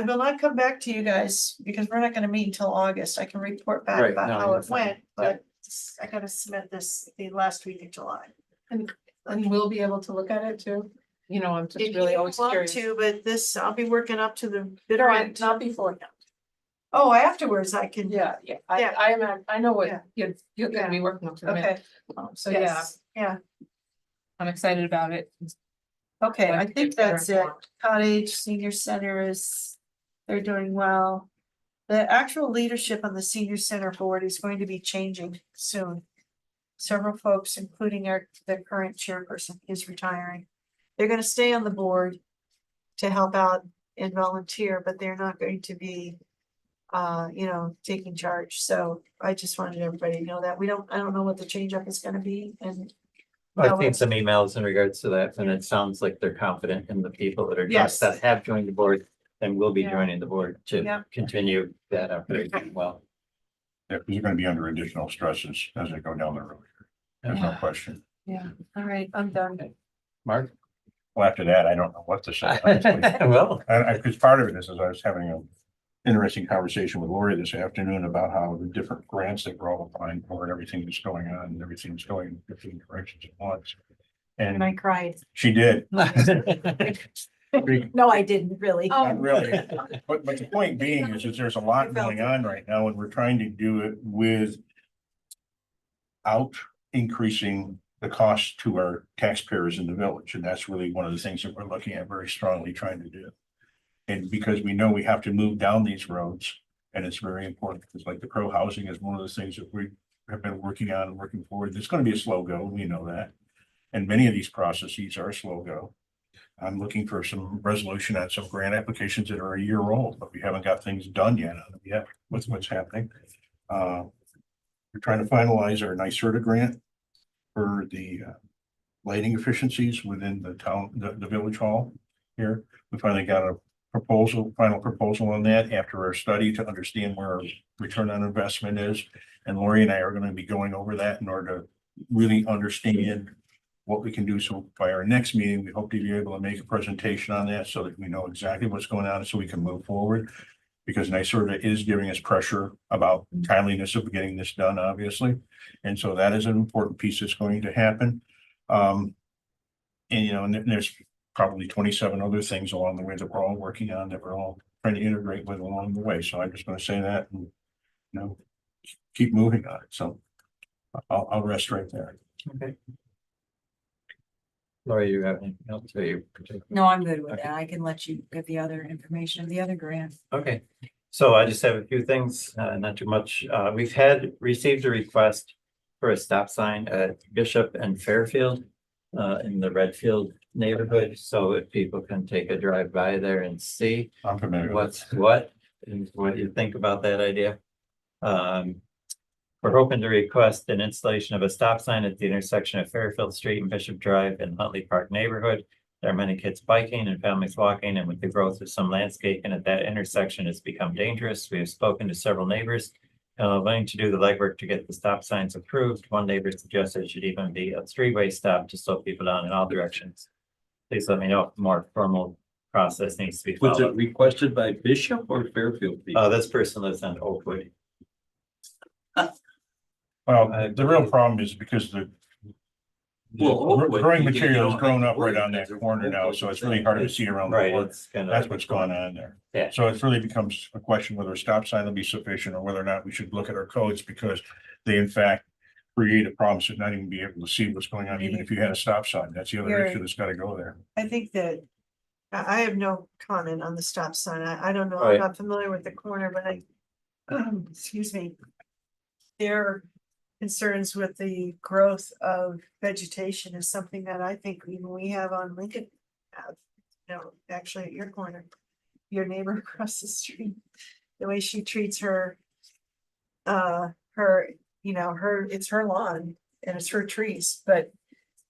will not come back to you guys because we're not gonna meet until August. I can report back Right, about no, how you're it fine. went, but I gotta submit this the last week of July. And we'll be able to look at it too. I'm just If really you always want curious. to, but I'll be working up to the No, bitter end. not before. Oh, afterwards I can. Yeah, Yeah. I know what Yeah. you're gonna be working up to the minute. Okay, So yeah, yes, yeah, I'm excited about it. okay, I Like to think get better that's it. informed. Cottage Senior Center they're doing well. The actual leadership on the Senior Center Board is going to be changing soon. Several folks, including the current chairperson, is retiring. They're gonna stay on the board to help out and volunteer, but they're not going to be taking charge. So I just wanted everybody to know that I don't know what the change up is gonna be and. I've seen some emails in regards to that, and it sounds like they're confident in the people that are, Yes. that have joined the board and will be Yeah. joining the board to Yeah. continue that operation well. Yeah, because you're gonna be under additional stresses as they go down the road. There's no question. Yeah, all right, I'm done. Mark? Well, after that, I don't know what to say. honestly. Well, Because part of it is, I was having an interesting conversation with Lori this afternoon about how the different grants that we're all applying for and everything that's going on and everything's going in different directions at once. And I And cried. she did. No, I didn't really. Not really, but the point being is there's a lot going on right now, and we're trying to do it without increasing the cost to our taxpayers in the village, and that's really one of the things that we're looking at very strongly trying to do. And because we know we have to move down these roads, and it's very important, because like the pro housing is one of the things that we have been working on and working forward. It's gonna be a slow go, we know that. And many of these processes are slow go. I'm looking for some resolution on some grant applications that are a year old, but we haven't got things done yet on them yet. What's happening? We're trying to finalize our NYSERDA grant for the lighting efficiencies within the town, the village hall here. We finally got a final proposal on that after our study to understand where our return on investment is. And Lori and I are going to be going over that in order to really understand what we can do. So by our next meeting, we hope to be able to make a presentation on that so that we know exactly what's going on so we can move forward. Because NYSERDA is giving us pressure about timeliness of getting this done, obviously. And so that is an important piece that's going to happen. And and there's probably 27 other things along the way that we're all working on that we're all trying to integrate with along the way. So I'm just going to say that and, keep moving on it. So I'll rest right there. okay. Lori, you have anything else? Or you? No, I'm good with Okay. that. I can let you get the other information, the other grant. Okay, so I just have a few things, not too much. We've received a request for a stop sign at Bishop and Fairfield in the Redfield neighborhood. So if people can take a drive by there and see I'm familiar with what's what and what you think about that idea. We're hoping to request an installation of a stop sign at the intersection of Fairfield Street and Bishop Drive in Huntley Park neighborhood. There are many kids biking and families walking, and with the growth of some landscaping at that intersection, it's become dangerous. We have spoken to several neighbors willing to do the legwork to get the stop signs approved. One neighbor suggested it should even be a three-way stop to slow people down in all directions. Please let me know if more formal process needs to be Was it followed. requested by Bishop or Fairfield? This person lives on Oakwood. Well, the real problem is because the Oakwood, growing you can material is go grown back up to right work, on that because corner now, so it's really hard to see around the Right, corner. it's kind of. That's what's going on there. Yeah. So it really becomes a question whether a stop sign will be sufficient or whether or not we should look at our codes because they in fact create a problem to not even be able to see what's going on, even if you had a stop sign. That's the other You're- issue that's got to go there. I think that I have no comment on the stop sign. I don't know. Right. I'm not familiar with the corner, but excuse me. Their concerns with the growth of vegetation is something that I think even we have on Lincoln. Actually at your corner, your neighbor across the street, the way she treats her, it's her lawn and it's her trees, but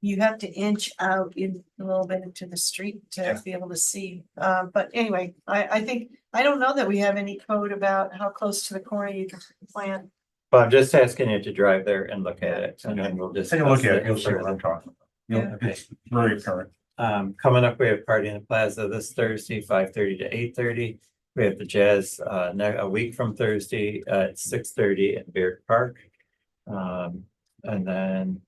you have to inch out in a little bit into the street to be able to see. But anyway, I think, I don't know that we have any code about how close to the corner you can plant. But I'm just asking you to drive there and look at it, and then we'll just. Take a look at it, you'll see what I'm talking about. It's very apparent. Coming up, we have Party in the Plaza this Thursday, 5:30 to 8:30. We have the Jazz, a week from Thursday at 6:30 at Beard Park. And then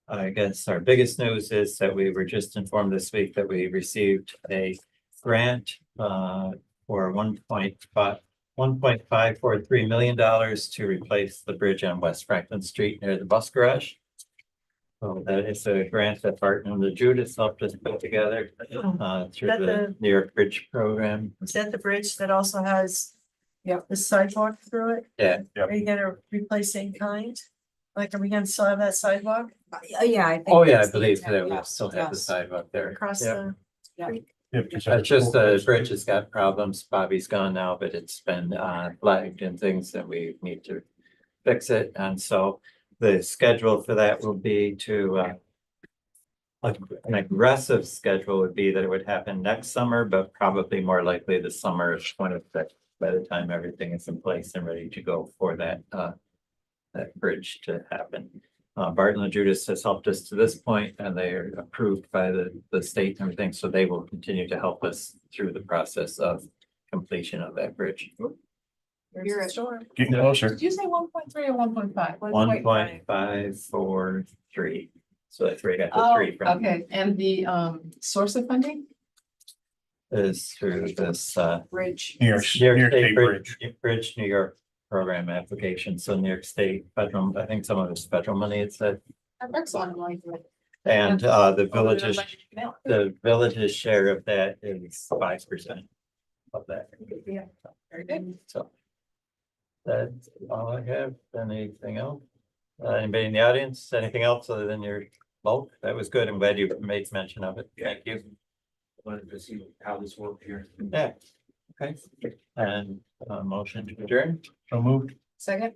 I guess our biggest news is that we were just informed this week that we received a grant for $1.543 million to replace the bridge on West Franklin Street near the bus garage. So that is a grant that Barton and the Judas helped us put together through That the New York Bridge Program. Is that the bridge that also has the sidewalk through it? Yeah. Are you gonna replace in kind? Like, are we gonna still have that sidewalk Yeah, I think. Oh, yeah, I that's the believe intent. that we Yes, still have the yes. sidewalk there. across Yeah. the? Yeah. creek? Because It's just the bridge has got problems. Bobby's gone now, but it's been flagged and things that we need to fix it. And so the schedule for that will be to an aggressive schedule would be that it would happen next summer, but probably more likely the summer of 26 by the time everything is in place and ready to go for that bridge to happen. Barton and Judas has helped us to this point and they are approved by the state and everything, so they will continue to help us through the process of completion of that bridge. You're a store. getting closer. Did you say 1.3 or 1.5? 1.543. So that's where you got the Oh, three from. okay, and the source of funding? Is through this Bridge. New York State Bridge. Bridge New York program application. So New York State federal, I think some of it's federal money, it said. Excellent. And the village's share of that is 5% of that. Yeah, very good. So. That's all I have. Anything else? Anybody in the audience? Anything else other than your bulk? That was good. I'm glad you made mention of it. Thank you. Wanted to see how this worked here. Yeah. Okay. And motion to adjourn. So moved. Second?